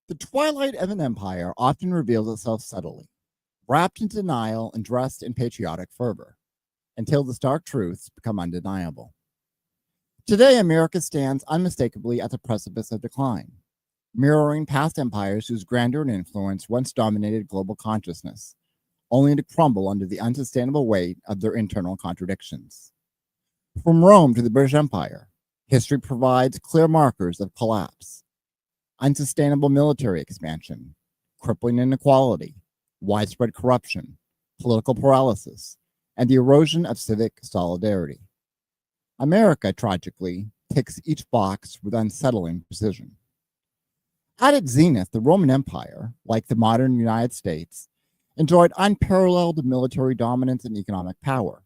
The twilight of an empire often reveals itself subtly, wrapped in denial and dressed in patriotic fervor, until the stark truths become undeniable. Today, America stands unmistakably at the precipice of decline, mirroring past empires whose grandeur and influence once dominated global consciousness, only to crumble under the unsustainable weight of their internal contradictions. From Rome to the British Empire, history provides clear markers of collapse. Unsustainable military expansion, crippling inequality, widespread corruption, political paralysis, and the erosion of civic solidarity. America, tragically, ticks each box with unsettling precision. At its zenith, the Roman Empire, like the modern United States, enjoyed unparalleled military dominance and economic power,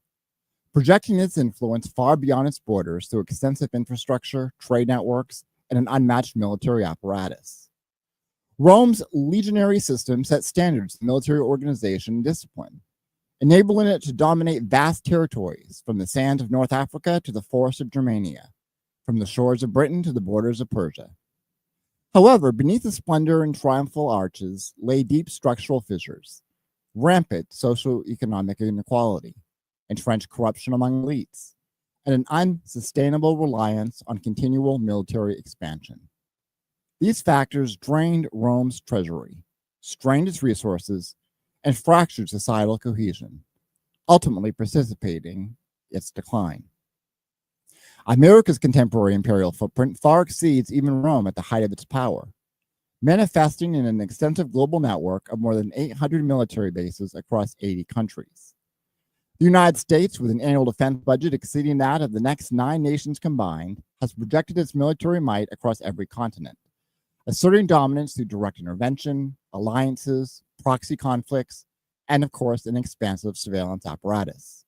projecting its influence far beyond its borders through extensive infrastructure, trade networks, and an unmatched military apparatus. Rome's legionary system set standards in military organization and discipline, enabling it to dominate vast territories from the sands of North Africa to the forests of Germania, from the shores of Britain to the borders of Persia. However, beneath the splendor and triumphal arches lay deep structural fissures, rampant socio-economic inequality, entrenched corruption among elites, and an unsustainable reliance on continual military expansion. These factors drained Rome's treasury, strained its resources, and fractured societal cohesion, ultimately precipitating its decline. America's contemporary imperial footprint far exceeds even Rome at the height of its power, manifesting in an extensive global network of more than 800 military bases across 80 countries. The United States, with an annual defense budget exceeding that of the next 9 nations combined, has projected its military might across every continent, asserting dominance through direct intervention, alliances, proxy conflicts, and of course, an expansive surveillance apparatus.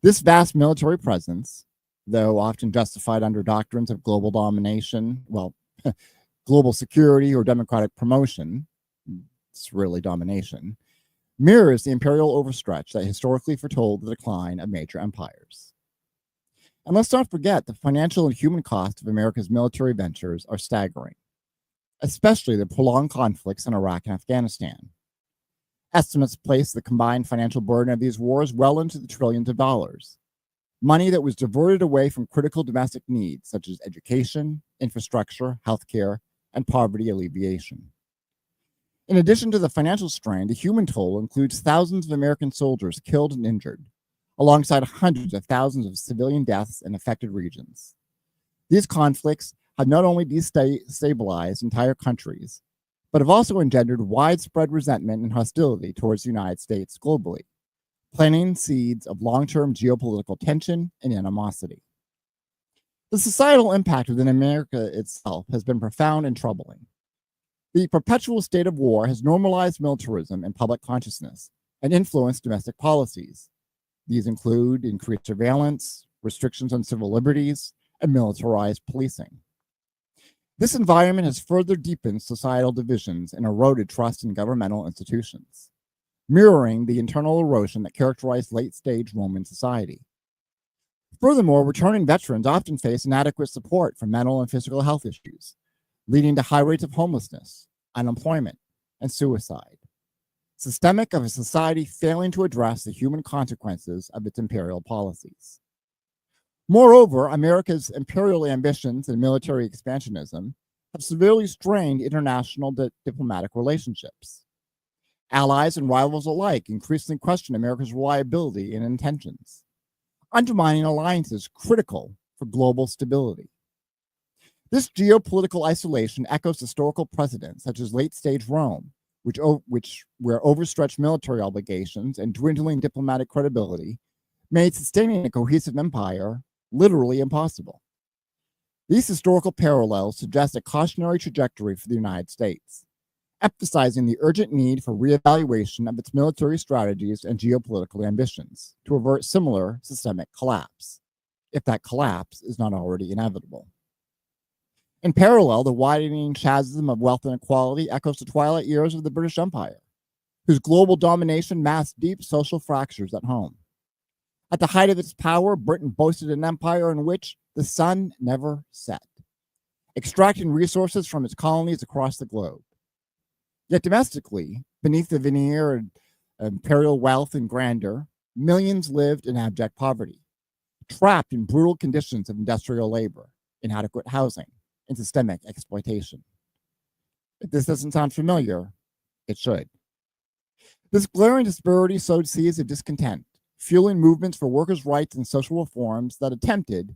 This vast military presence, though often justified under doctrines of global domination, global security or democratic promotion, it's really domination, mirrors the imperial overstretch that historically foretold the decline of major empires. And let's not forget the financial and human cost of America's military ventures are staggering, especially the prolonged conflicts in Iraq and Afghanistan. Estimates place the combined financial burden of these wars well into the trillions of dollars, money that was diverted away from critical domestic needs such as education, infrastructure, healthcare, and poverty alleviation. In addition to the financial strain, the human toll includes thousands of American soldiers killed and injured, alongside hundreds of thousands of civilian deaths in affected regions. These conflicts have not only destabilized entire countries, but have also engendered widespread resentment and hostility towards the United States globally, planting seeds of long-term geopolitical tension and animosity. The societal impact within America itself has been profound and troubling. The perpetual state of war has normalized militarism in public consciousness and influenced domestic policies. These include increased surveillance, restrictions on civil liberties, and militarized policing. This environment has further deepened societal divisions and eroded trust in governmental institutions, mirroring the internal erosion that characterized late-stage Roman society. Furthermore, returning veterans often face inadequate support for mental and physical health issues, leading to high rates of homelessness, unemployment, and suicide, systemic of a society failing to address the human consequences of its imperial policies. Moreover, America's imperial ambitions and military expansionism have severely strained international diplomatic relationships. Allies and rivals alike increasingly question America's reliability and intentions, undermining alliances critical for global stability. This geopolitical isolation echoes historical precedents such as late-stage Rome, where overstretched military obligations and dwindling diplomatic credibility made sustaining a cohesive empire literally impossible. These historical parallels suggest a cautionary trajectory for the United States, emphasizing the urgent need for reevaluation of its military strategies and geopolitical ambitions to avert similar systemic collapse, if that collapse is not already inevitable. In parallel, the widening chasm of wealth inequality echoes the twilight years of the British Empire, whose global domination masked deep social fractures at home. At the height of its power, Britain boasted an empire in which the sun never set, extracting resources from its colonies across the globe. Yet domestically, beneath the veneer of imperial wealth and grandeur, millions lived in abject poverty, trapped in brutal conditions of industrial labor, inadequate housing, and systemic exploitation. If this doesn't sound familiar, it should. This glaring disparity sowed seeds of discontent, fueling movements for workers' rights and social reforms that attempted,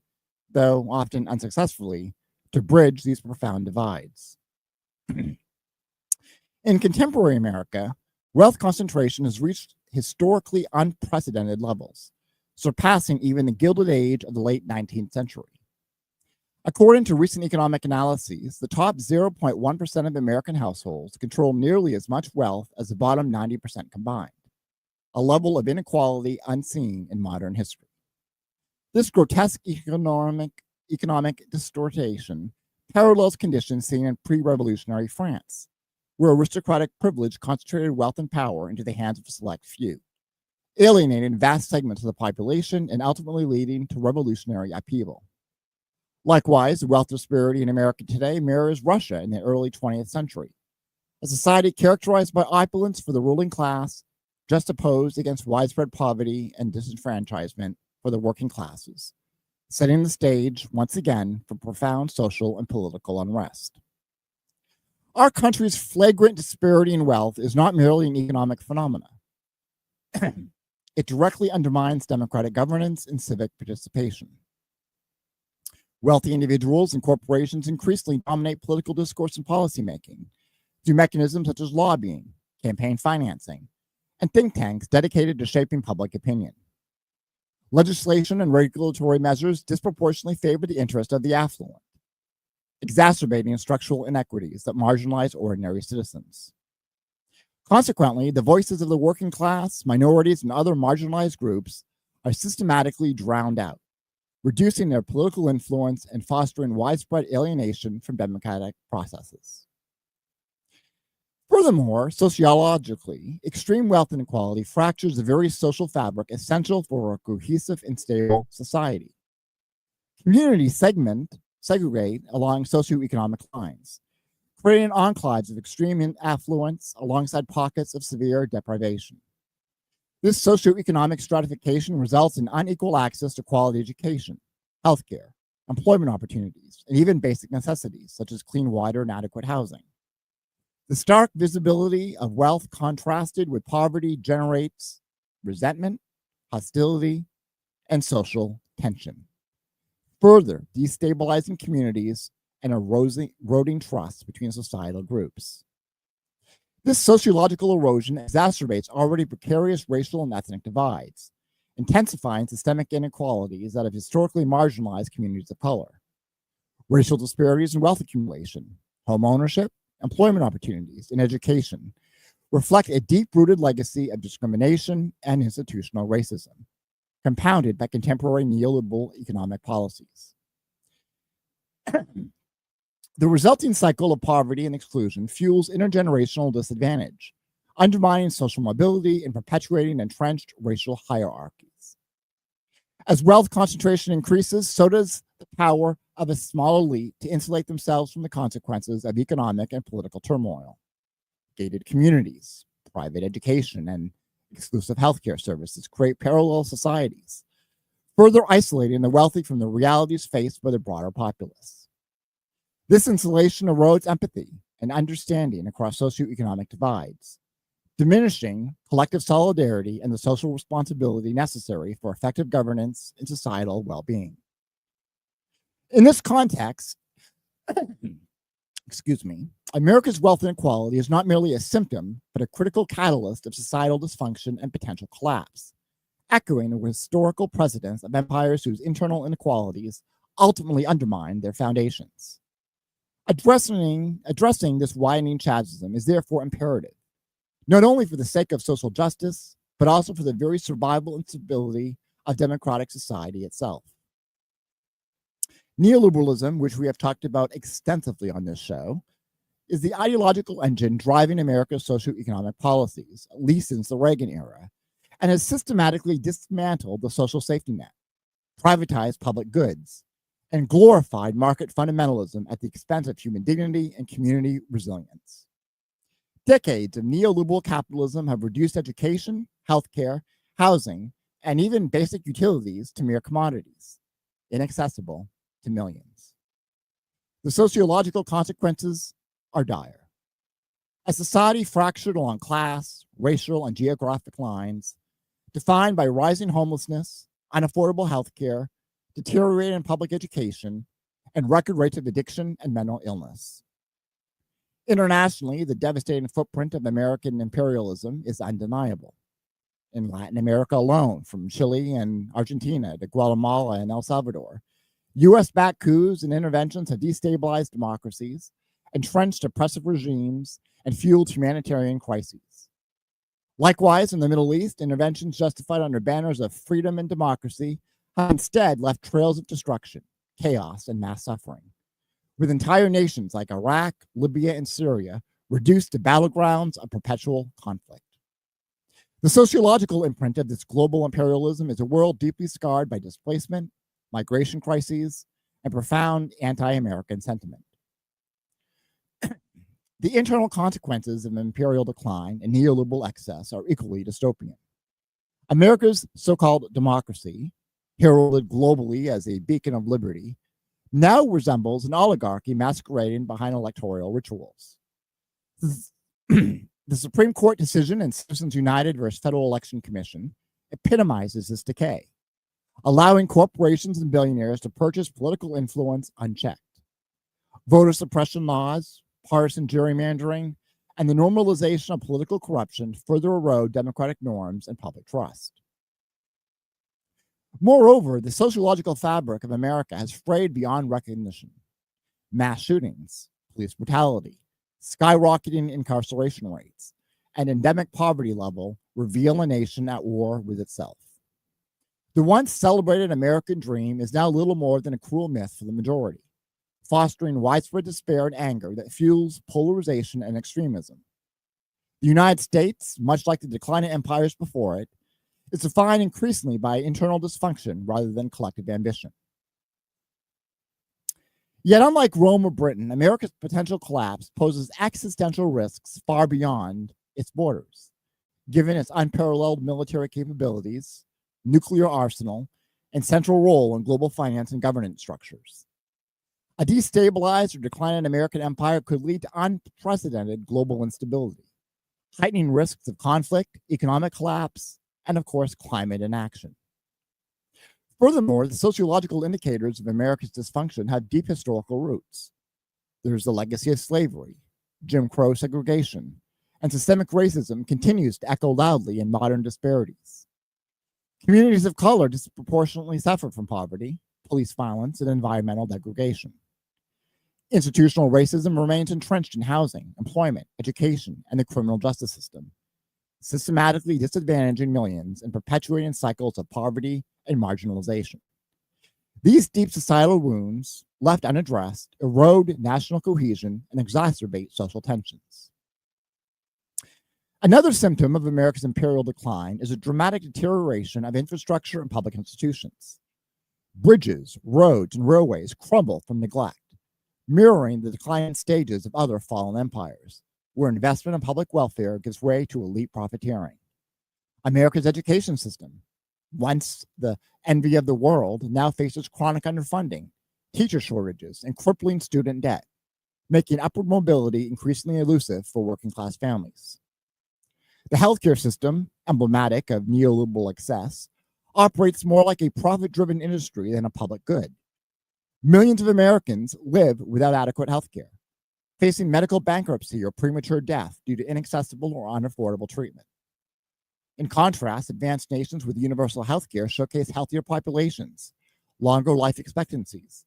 though often unsuccessfully, to bridge these profound divides. In contemporary America, wealth concentration has reached historically unprecedented levels, surpassing even the Gilded Age of the late 19th century. According to recent economic analyses, the top 0.1% of American households control nearly as much wealth as the bottom 90% combined, a level of inequality unseen in modern history. This grotesque economic distortion parallels conditions seen in pre-revolutionary France, where aristocratic privilege concentrated wealth and power into the hands of a select few, alienating vast segments of the population and ultimately leading to revolutionary upheaval. Likewise, the wealth disparity in America today mirrors Russia in the early 20th century, a society characterized by opulence for the ruling class, juxtaposed against widespread poverty and disenfranchisement for the working classes, setting the stage once again for profound social and political unrest. Our country's flagrant disparity in wealth is not merely an economic phenomenon. It directly undermines democratic governance and civic participation. Wealthy individuals and corporations increasingly dominate political discourse and policymaking through mechanisms such as lobbying, campaign financing, and think tanks dedicated to shaping public opinion. Legislation and regulatory measures disproportionately favor the interest of the affluent, exacerbating structural inequities that marginalize ordinary citizens. Consequently, the voices of the working class, minorities, and other marginalized groups are systematically drowned out, reducing their political influence and fostering widespread alienation from democratic processes. Furthermore, sociologically, extreme wealth inequality fractures the very social fabric essential for a cohesive and stable society. Communities segregate along socioeconomic lines, creating enclaves of extreme affluence alongside pockets of severe deprivation. This socioeconomic stratification results in unequal access to quality education, healthcare, employment opportunities, and even basic necessities such as clean water and adequate housing. The stark visibility of wealth contrasted with poverty generates resentment, hostility, and social tension, further destabilizing communities and eroding trust between societal groups. This sociological erosion exacerbates already precarious racial and ethnic divides, intensifying systemic inequalities that have historically marginalized communities of color. Racial disparities in wealth accumulation, home ownership, employment opportunities, and education reflect a deep-rooted legacy of discrimination and institutional racism, compounded by contemporary neoliberal economic policies. The resulting cycle of poverty and exclusion fuels intergenerational disadvantage, undermining social mobility and perpetuating entrenched racial hierarchies. As wealth concentration increases, so does the power of a small elite to insulate themselves from the consequences of economic and political turmoil. Gated communities, private education, and exclusive healthcare services create parallel societies, further isolating the wealthy from the realities faced by the broader populace. This insulation erodes empathy and understanding across socioeconomic divides, diminishing collective solidarity and the social responsibility necessary for effective governance and societal well-being. In this context, America's wealth inequality is not merely a symptom, but a critical catalyst of societal dysfunction and potential collapse, echoing the historical precedents of empires whose internal inequalities ultimately undermine their foundations. Addressing this widening chasm is therefore imperative, not only for the sake of social justice, but also for the very survival and stability of democratic society itself. Neoliberalism, which we have talked about extensively on this show, is the ideological engine driving America's socioeconomic policies, at least since the Reagan era, and has systematically dismantled the social safety net, privatized public goods, and glorified market fundamentalism at the expense of human dignity and community resilience. Decades of neoliberal capitalism have reduced education, healthcare, housing, and even basic utilities to mere commodities, inaccessible to millions. The sociological consequences are dire. A society fractured along class, racial, and geographic lines, defined by rising homelessness, unaffordable healthcare, deteriorating public education, and record rates of addiction and mental illness. Internationally, the devastating footprint of American imperialism is undeniable. In Latin America alone, from Chile and Argentina to Guatemala and El Salvador, U.S.-backed coups and interventions have destabilized democracies, entrenched oppressive regimes, and fueled humanitarian crises. Likewise, in the Middle East, interventions justified under banners of freedom and democracy have instead left trails of destruction, chaos, and mass suffering, with entire nations like Iraq, Libya, and Syria reduced to battlegrounds of perpetual conflict. The sociological imprint of this global imperialism is a world deeply scarred by displacement, migration crises, and profound anti-American sentiment. The internal consequences of imperial decline and neoliberal excess are equally dystopian. America's so-called democracy, heralded globally as a beacon of liberty, now resembles an oligarchy masquerading behind electoral rituals. The Supreme Court decision in Citizens United versus Federal Election Commission epitomizes this decay, allowing corporations and billionaires to purchase political influence unchecked. Voter suppression laws, partisan gerrymandering, and the normalization of political corruption further erode democratic norms and public trust. Moreover, the sociological fabric of America has frayed beyond recognition. Mass shootings, police brutality, skyrocketing incarceration rates, and endemic poverty level reveal a nation at war with itself. The once celebrated American dream is now little more than a cruel myth for the majority, fostering widespread despair and anger that fuels polarization and extremism. The United States, much like the declining empires before it, is defined increasingly by internal dysfunction rather than collective ambition. Yet, unlike Rome or Britain, America's potential collapse poses existential risks far beyond its borders, given its unparalleled military capabilities, nuclear arsenal, and central role in global finance and governance structures. A destabilized or declining American empire could lead to unprecedented global instability, heightening risks of conflict, economic collapse, and of course, climate inaction. Furthermore, the sociological indicators of America's dysfunction have deep historical roots. There's the legacy of slavery, Jim Crow segregation, and systemic racism continues to echo loudly in modern disparities. Communities of color disproportionately suffer from poverty, police violence, and environmental degradation. Institutional racism remains entrenched in housing, employment, education, and the criminal justice system, systematically disadvantaging millions and perpetuating cycles of poverty and marginalization. These deep societal wounds, left unaddressed, erode national cohesion and exacerbate social tensions. Another symptom of America's imperial decline is a dramatic deterioration of infrastructure and public institutions. Bridges, roads, and railways crumble from neglect, mirroring the declining stages of other fallen empires, where investment in public welfare gives way to elite profiteering. America's education system, once the envy of the world, now faces chronic underfunding, teacher shortages, and crippling student debt, making upward mobility increasingly elusive for working-class families. The healthcare system, emblematic of neoliberal excess, operates more like a profit-driven industry than a public good. Millions of Americans live without adequate healthcare, facing medical bankruptcy or premature death due to inaccessible or unaffordable treatment. In contrast, advanced nations with universal healthcare showcase healthier populations, longer life expectancies,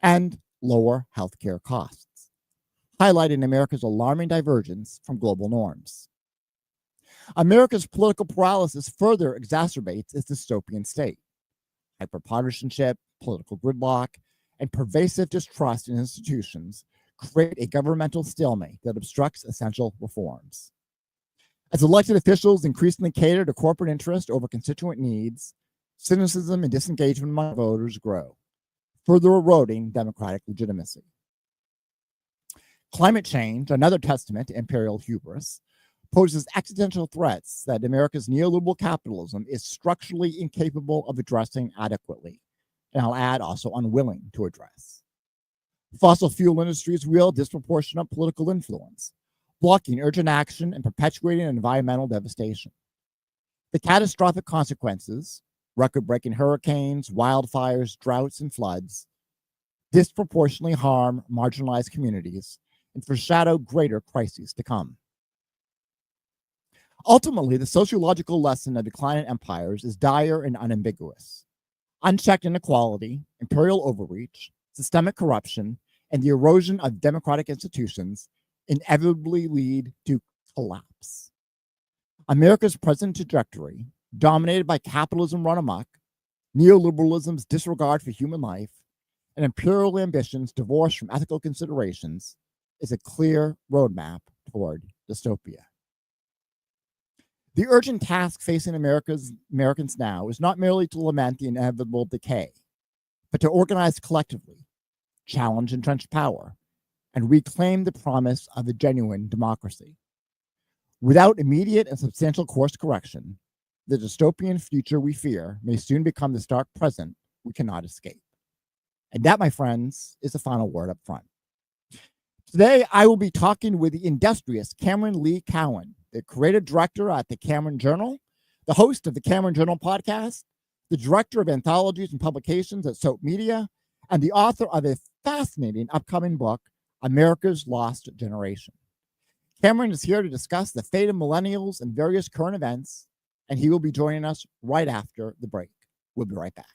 and lower healthcare costs, highlighting America's alarming divergence from global norms. America's political paralysis further exacerbates its dystopian state. Hyperpartisanship, political gridlock, and pervasive distrust in institutions create a governmental stalemate that obstructs essential reforms. As elected officials increasingly cater to corporate interest over constituent needs, cynicism and disengagement among voters grow, further eroding democratic legitimacy. Climate change, another testament to imperial hubris, poses existential threats that America's neoliberal capitalism is structurally incapable of addressing adequately, and I'll add also unwilling to address. Fossil fuel industries wield disproportionate political influence, blocking urgent action and perpetuating environmental devastation. The catastrophic consequences, record-breaking hurricanes, wildfires, droughts, and floods, disproportionately harm marginalized communities and foreshadow greater crises to come. Ultimately, the sociological lesson of declining empires is dire and unambiguous. Unchecked inequality, imperial overreach, systemic corruption, and the erosion of democratic institutions inevitably lead to collapse. America's present trajectory, dominated by capitalism run amok, neoliberalism's disregard for human life, and imperial ambitions divorced from ethical considerations, is a clear roadmap toward dystopia. The urgent task facing Americans now is not merely to lament the inevitable decay, but to organize collectively, challenge entrenched power, and reclaim the promise of a genuine democracy. Without immediate and substantial course correction, the dystopian future we fear may soon become the stark present we cannot escape. And that, my friends, is the final word up front. Today, I will be talking with the industrious Cameron Lee Cowan, the creative director at the Cameron Journal, the host of the Cameron Journal podcast, the director of Anthologies and Publications at SOOPMedia, and the author of a fascinating upcoming book, America's Lost Generation. Cameron is here to discuss the fate of millennials and various current events, and he will be joining us right after the break. We'll be right back.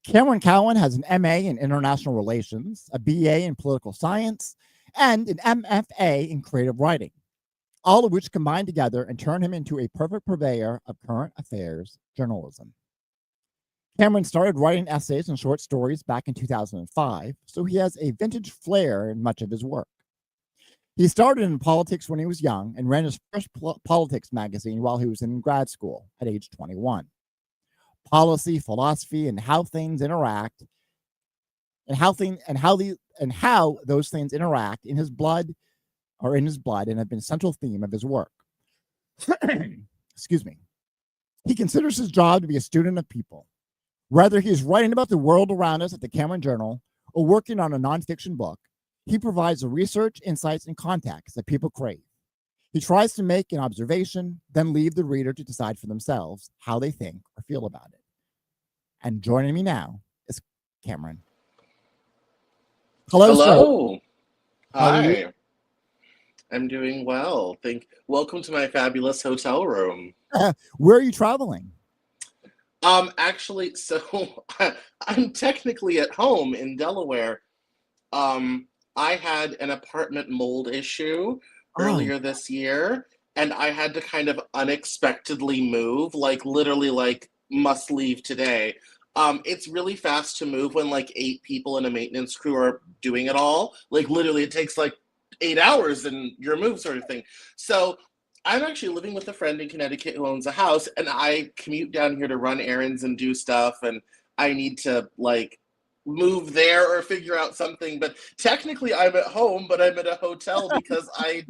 Cameron Cowan has an MA in International Relations, a BA in Political Science, and an MFA in Creative Writing, all of which combine together and turn him into a perfect purveyor of current affairs journalism. Cameron started writing essays and short stories back in 2005, so he has a vintage flair in much of his work. He started in politics when he was young and ran his first politics magazine while he was in grad school at age 21. Policy, philosophy, and how things interact, and how those things interact in his blood, and have been a central theme of his work. Excuse me. He considers his job to be a student of people. Whether he is writing about the world around us at the Cameron Journal or working on a nonfiction book, he provides the research, insights, and context that people crave. He tries to make an observation, then leave the reader to decide for themselves how they think or feel about it. And joining me now is Cameron. Hello. Hi. I'm doing well. Welcome to my fabulous hotel room. Where are you traveling? Actually, so I'm technically at home in Delaware. I had an apartment mold issue earlier this year, and I had to kind of unexpectedly move, literally must leave today. It's really fast to move when 8 people in a maintenance crew are doing it all. Literally it takes 8 hours and you're moved, sort of thing. So I'm actually living with a friend in Connecticut who owns a house, and I commute down here to run errands and do stuff, and I need to move there or figure out something. But technically I'm at home, but I'm at a hotel because I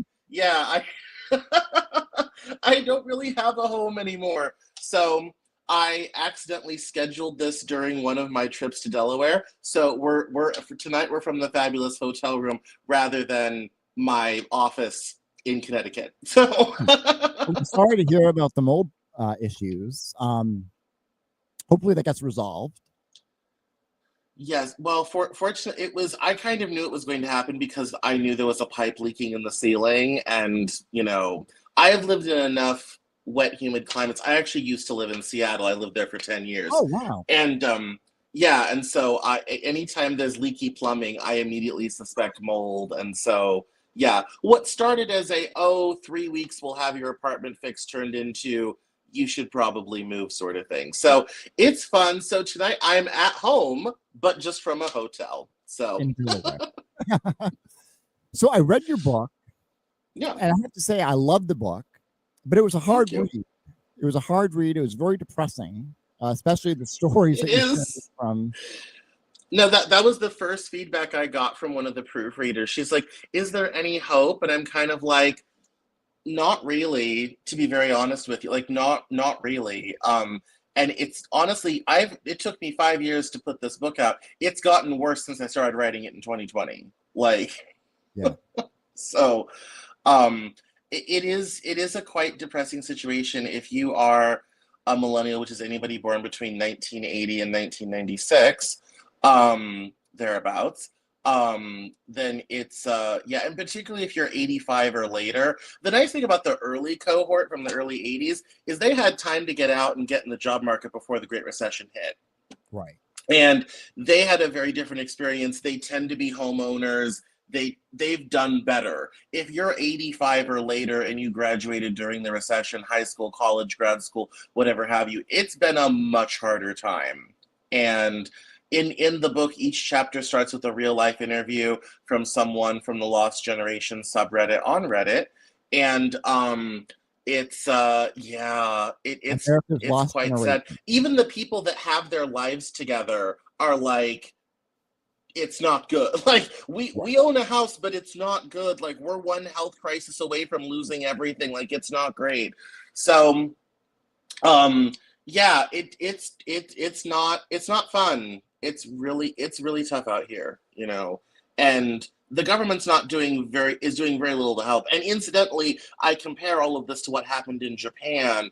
don't really have a home anymore. So I accidentally scheduled this during one of my trips to Delaware. So for tonight we're from the fabulous hotel room rather than my office in Connecticut. So I'm sorry to hear about the mold issues. Hopefully that gets resolved. Yes, well, fortunately, I kind of knew it was going to happen because I knew there was a pipe leaking in the ceiling. And, I have lived in enough wet, humid climates. I actually used to live in Seattle. I lived there for 10 years. Oh, wow. And, yeah, and so anytime there's leaky plumbing, I immediately suspect mold. And so, yeah, what started as 3 weeks we'll have your apartment fixed turned into you should probably move sort of thing. So it's fun. So tonight I'm at home, but just from a hotel. So In Delaware. So I read your book, yeah, and I have to say I loved the book, but it was a hard Thank read. It was a hard read. It was very depressing, especially the stories it that you sent is. from. No, that was the first feedback I got from one of the proofreaders. She's like, "Is there any hope?" And I'm kind of like, "Not really, to be very honest with you. Like, not really." And it's honestly, it took me 5 years to put this book out. It's gotten worse since I started writing it in 2020. Like, Yeah. so, it is a quite depressing situation if you are a millennial, which is anybody born between 1980 and 1996, thereabouts. Then it's yeah, and particularly if you're 85 or later. The nice thing about the early cohort from the early 80s is they had time to get out and get in the job market before the Great Recession hit. Right. And they had a very different experience. They tend to be homeowners. They've done better. If you're 85 or later and you graduated during the recession, high school, college, grad school, whatever have you, it's been a much harder time. And in the book, each chapter starts with a real life interview from someone from the Lost Generation subreddit on Reddit. And it's yeah, America's it's Lost quite sad. Generation. Even the people that have their lives together are like, it's not good. Like, we own a house, but it's not good. Like, we're one health crisis away from losing everything. Like, it's not great. So yeah, it's not fun. It's really tough out here, and the government's not doing is doing very little to help. And incidentally, I compare all of this to what happened in Japan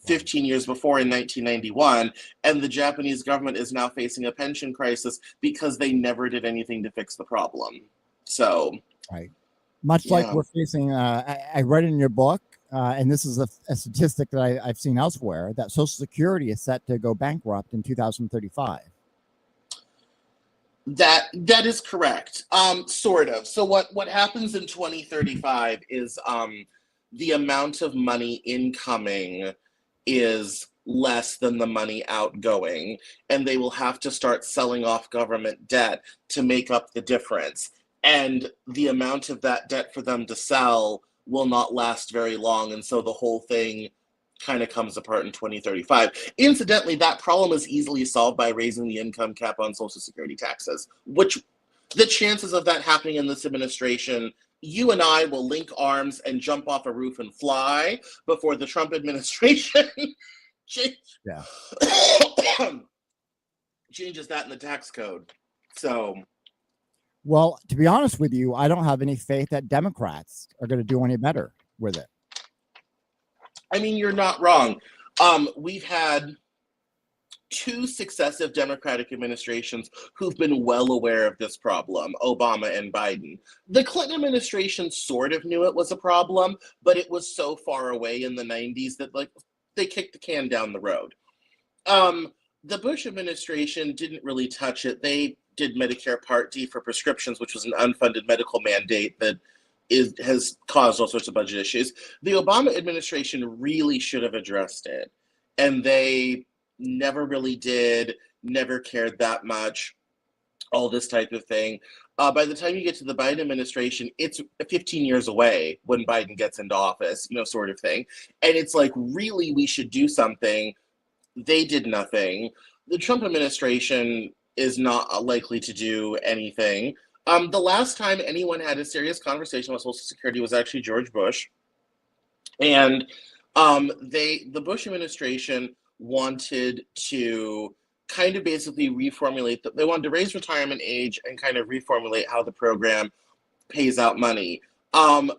15 years before in 1991, and the Japanese government is now facing a pension crisis because they never did anything to fix the problem. So, Right. Much like yeah. we're facing, I read in your book, and this is a statistic that I've seen elsewhere, that Social Security is set to go bankrupt in 2035. That is correct. Sort of. So what happens in 2035 is the amount of money incoming is less than the money outgoing, and they will have to start selling off government debt to make up the difference. And the amount of that debt for them to sell will not last very long, and so the whole thing kind of comes apart in 2035. Incidentally, that problem is easily solved by raising the income cap on Social Security taxes, which the chances of that happening in this administration, you and I will link arms and jump off a roof and fly before the Trump administration Yeah. changes that in the tax code. So, Well, to be honest with you, I don't have any faith that Democrats are going to do any better with it. I mean, you're not wrong. We've had 2 successive Democratic administrations who've been well aware of this problem, Obama and Biden. The Clinton administration sort of knew it was a problem, but it was so far away in the 90s that, like, they kicked the can down the road. The Bush administration didn't really touch it. They did Medicare Part D for prescriptions, which was an unfunded medical mandate that has caused all sorts of budget issues. The Obama administration really should have addressed it, and they never really did, never cared that much, all this type of thing. By the time you get to the Biden administration, it's 15 years away when Biden gets into office, sort of thing. And it's like, really, we should do something. They did nothing. The Trump administration is not likely to do anything. The last time anyone had a serious conversation with Social Security was actually George Bush. And the Bush administration wanted to kind of basically reformulate, they wanted to raise retirement age and kind of reformulate how the program pays out money.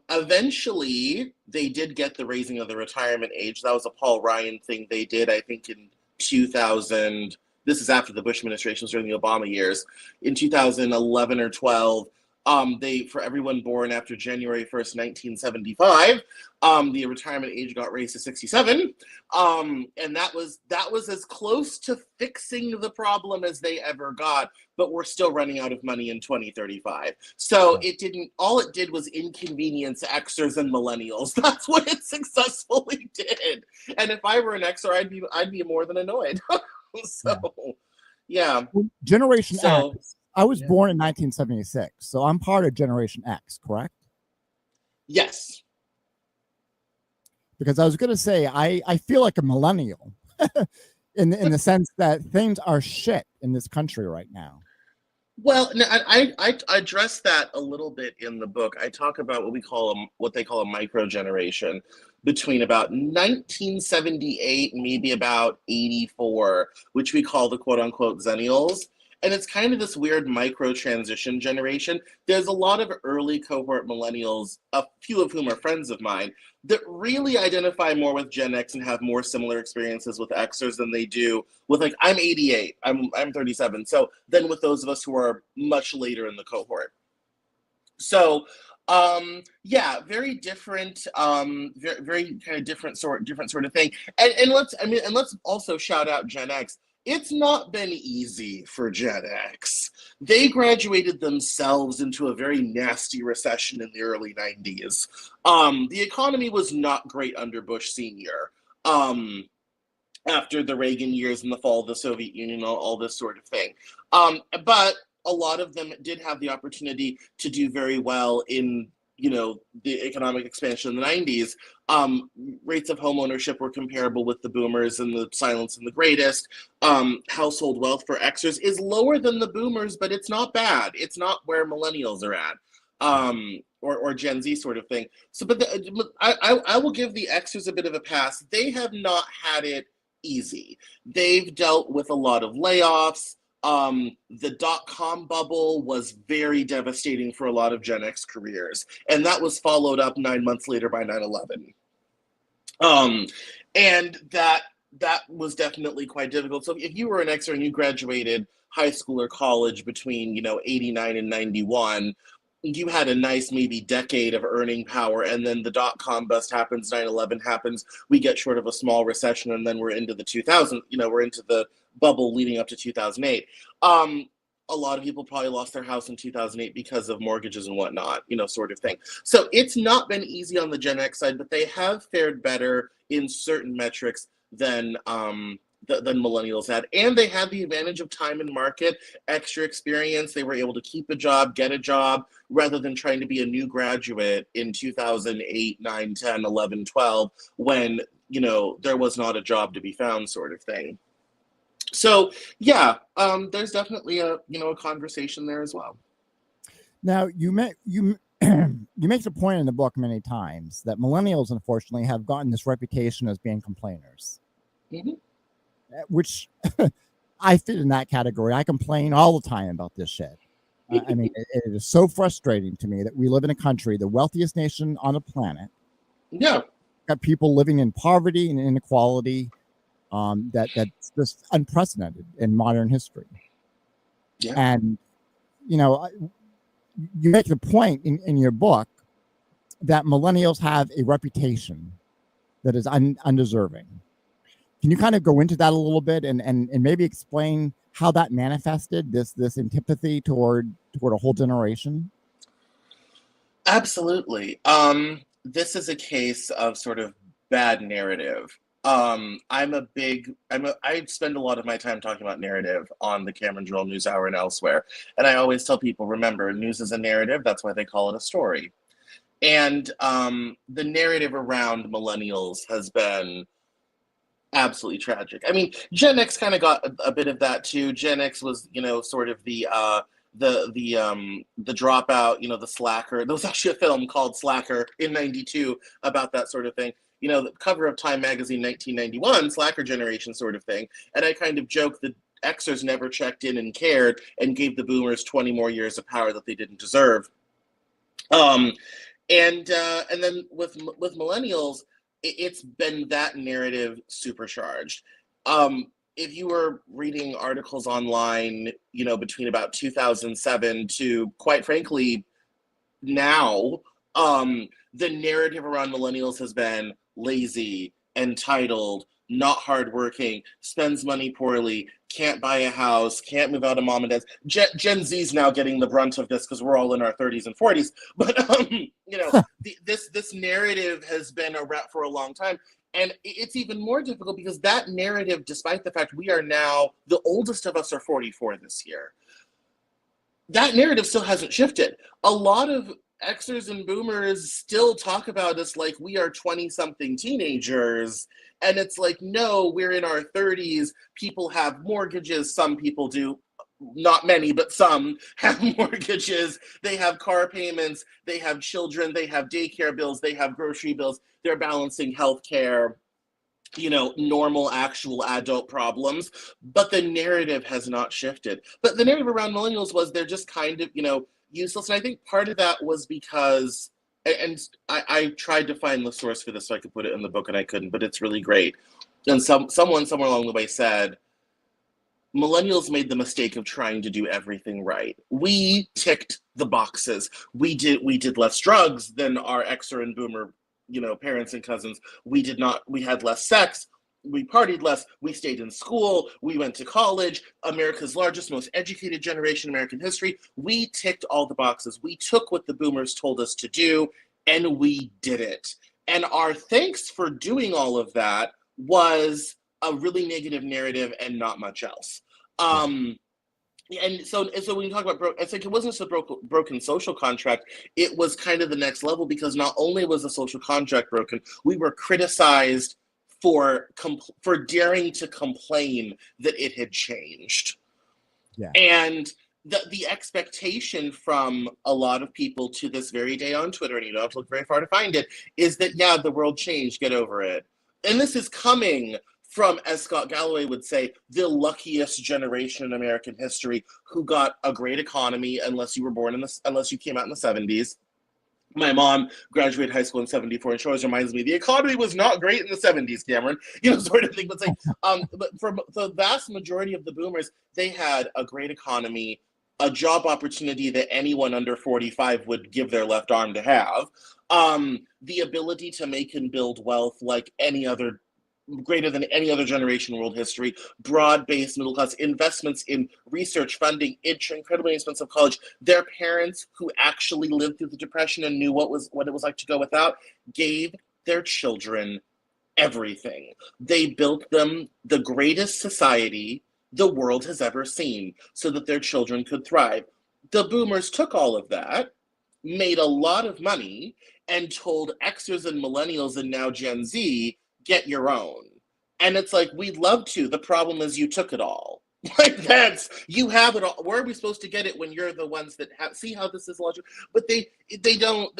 Eventually, they did get the raising of the retirement age. That was a Paul Ryan thing they did, I think, in 2000. this is after the Bush administration, during the Obama years, in 2011 or 12, for everyone born after January 1st, 1975, the retirement age got raised to 67. And that was as close to fixing the problem as they ever got, but we're still running out of money in 2035. So all it did was inconvenience Xers and millennials. That's what it successfully did. And if I were an Xer, I'd be more than annoyed. So, yeah. Generation X. I was born in 1976, so I'm part of Generation X, correct? Yes. Because I was going to say, I feel like a millennial in the sense that things are shit in this country right now. Well, I address that a little bit in the book. I talk about what they call a micro generation between about 1978 and maybe about 84, which we call the quote unquote Zennials. And it's kind of this weird micro transition generation. There's a lot of early cohort millennials, a few of whom are friends of mine, that really identify more with Gen X and have more similar experiences with Xers than they do with, like, I'm 88, I'm 37. So then with those of us who are much later in the cohort. So very different, very kind of different sort of thing. And let's also shout out Gen X. It's not been easy for Gen X. They graduated themselves into a very nasty recession in the early 90s. The economy was not great under Bush Sr. After the Reagan years and the fall of the Soviet Union, all this sort of thing. But a lot of them did have the opportunity to do very well in the economic expansion in the 90s. Rates of home ownership were comparable with the boomers and the silence and the greatest. Household wealth for Xers is lower than the boomers, but it's not bad. It's not where millennials are at, or Gen Z sort of thing. So, but I will give the Xers a bit of a pass. They have not had it easy. They've dealt with a lot of layoffs. The dot-com bubble was very devastating for a lot of Gen X careers, and that was followed up 9 months later by 9/11. And that was definitely quite difficult. So if you were an Xer and you graduated high school or college between 89 and 91, you had a nice maybe decade of earning power, and then the dot-com bust happens, 9/11 happens, we get short of a small recession, and then we're into the 2000s, we're into the bubble leading up to 2008. A lot of people probably lost their house in 2008 because of mortgages and whatnot, sort of thing. So it's not been easy on the Gen X side, but they have fared better in certain metrics than millennials had. And they had the advantage of time and market, extra experience. They were able to keep a job, get a job, rather than trying to be a new graduate in 2008, 9, 10, 11, 12, when, there was not a job to be found, sort of thing. So there's definitely a conversation there as well. Now you make the point in the book many times that millennials, unfortunately, have gotten this reputation as being complainers, which I fit in that category. I complain all the time about this shit. I mean, it is so frustrating to me that we live in a country, the wealthiest nation on the planet. Yeah, got people living in poverty and inequality. That's just unprecedented in modern history. Yeah. And, you make the point in your book that millennials have a reputation that is undeserving. Can you kind of go into that a little bit and maybe explain how that manifested, this antipathy toward a whole generation? Absolutely. This is a case of sort of bad narrative. I spend a lot of my time talking about narrative on the Cameron Lee News Hour and elsewhere. And I always tell people, remember, news is a narrative. That's why they call it a story. And the narrative around millennials has been absolutely tragic. I mean, Gen X kind of got a bit of that too. Gen X was, sort of the dropout, the slacker. There was actually a film called Slacker in '92 about that sort of thing. The cover of Time magazine, 1991, slacker generation sort of thing. And I kind of joke that Xers never checked in and cared and gave the boomers 20 more years of power that they didn't deserve. And then with millennials, it's been that narrative supercharged. if you were reading articles online, you know, between about 2007 to, quite frankly, now, the narrative around millennials has been lazy, entitled, not hardworking, spends money poorly, can't buy a house, can't move out of mom and dad's. Gen Z's now getting the brunt of this because we're all in our 30s and 40s. But you know, this narrative has been around for a long time. And it's even more difficult because that narrative, despite the fact we are now, the oldest of us are 44 this year, that narrative still hasn't shifted. A lot of Xers and boomers still talk about us like we are 20-something teenagers. And it's like, no, we're in our 30s. People have mortgages. Some people do. Not many, but some have mortgages. They have car payments. They have children. They have daycare bills. They have grocery bills. They're balancing healthcare, you know, normal, actual adult problems, but the narrative has not shifted. But the narrative around millennials was they're just kind of, you know, useless. And I think part of that was because, and I tried to find the source for this so I could put it in the book and I couldn't, but it's really great. And someone somewhere along the way said, millennials made the mistake of trying to do everything right. We ticked the boxes. We did less drugs than our Xer and boomer, you know, parents and cousins. We had less sex. We partied less. We stayed in school. We went to college. America's largest, most educated generation in American history. We ticked all the boxes. We took what the boomers told us to do, and we did it. And our thanks for doing all of that was a really negative narrative and not much else. And so when you talk about it's like it wasn't just a broken social contract. It was kind of the next level because not only was the social contract broken, we were criticized for daring to complain that it had changed. Yeah. And the expectation from a lot of people to this very day on Twitter, and you don't have to look very far to find it, is that, yeah, the world changed, get over it. And this is coming from, as Scott Galloway would say, the luckiest generation in American history who got a great economy unless you came out in the 70s. My mom graduated high school in 74, and she always reminds me the economy was not great in the 70s, Cameron, you know, sort of thing. But it's like, but for the vast majority of the boomers, they had a great economy, a job opportunity that anyone under 45 would give their left arm to have, the ability to make and build wealth like any other, greater than any other generation in world history, broad-based middle class, investments in research, funding, incredibly expensive college. Their parents, who actually lived through the Depression and knew what it was like to go without, gave their children everything. They built them the greatest society the world has ever seen so that their children could thrive. The boomers took all of that, made a lot of money, and told Xers and millennials and now Gen Z, get your own. And it's like, we'd love to. The problem is you took it all. Like you have it all. Where are we supposed to get it when you're the ones that see how this is logical? But they don't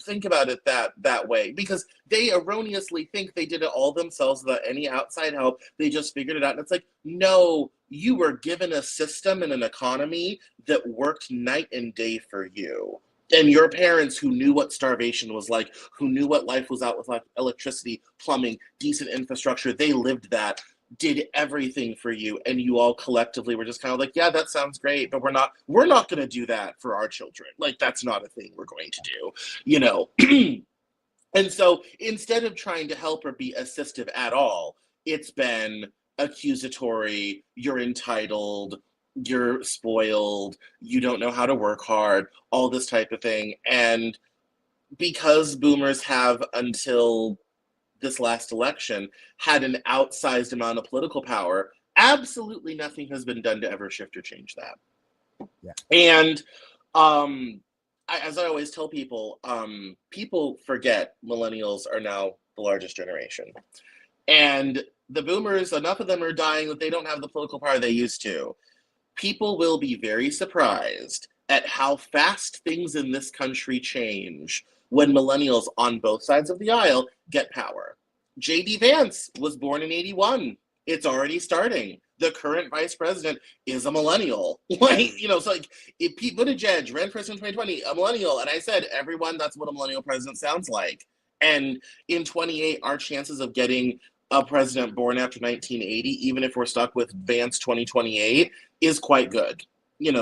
think about it that way because they erroneously think they did it all themselves without any outside help. They just figured it out. And it's like, no, you were given a system and an economy that worked night and day for you. And your parents, who knew what starvation was like, who knew what life was out with, like electricity, plumbing, decent infrastructure, they lived that, did everything for you, and you all collectively were just kind of like, yeah, that sounds great, but we're not going to do that for our children. Like, that's not a thing we're going to do, you know? And so instead of trying to help or be assistive at all, it's been accusatory, you're entitled, you're spoiled, you don't know how to work hard, all this type of thing. And because boomers have, until this last election, had an outsized amount of political power, absolutely nothing has been done to ever shift or change that. Yeah. And as I always tell people, people forget millennials are now the largest generation. And the boomers, enough of them are dying that they don't have the political power they used to. People will be very surprised at how fast things in this country change when millennials on both sides of the aisle get power. J.D. Vance was born in 81. It's already starting. The current vice president is a millennial. Like, you know, so like if Pete Buttigieg ran president in 2020, a millennial, and I said, everyone, that's what a millennial president sounds like. And in 28, our chances of getting a president born after 1980, even if we're stuck with Vance 2028, is quite good,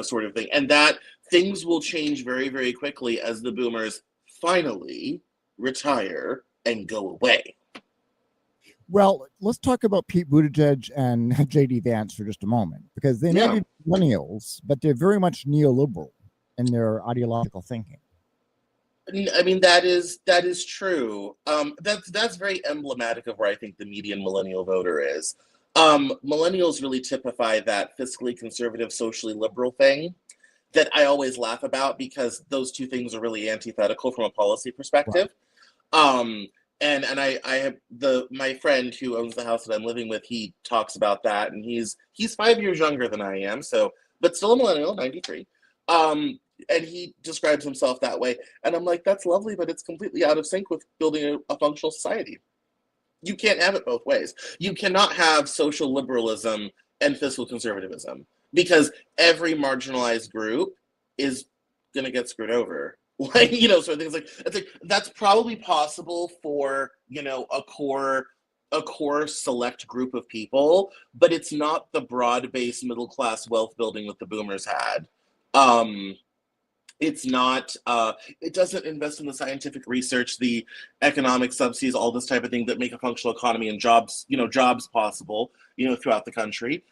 sort of thing. And that things will change very, very quickly as the boomers finally retire and go away. Well, let's talk about Pete Buttigieg and J.D. Vance for just a moment, because they may be millennials, but they're very much neoliberal in their ideological thinking. I mean, that is true. That's very emblematic of where I think the median millennial voter is. Millennials really typify that fiscally conservative, socially liberal thing that I always laugh about, because those two things are really antithetical from a policy perspective. Right. And I have my friend who owns the house that I'm living with, he talks about that, and he's 5 years younger than I am, but still a millennial, 93. And he describes himself that way. And I'm like, that's lovely, but it's completely out of sync with building a functional society. You can't have it both ways. You cannot have social liberalism and fiscal conservatism, because every marginalized group is going to get screwed over. Like, so things like, it's like, that's probably possible for, a core select group of people, but it's not the broad-based middle-class wealth building that the boomers had. It's not, it doesn't invest in the scientific research, the economic subsidies, all this type of thing that make a functional economy and jobs possible, throughout the country.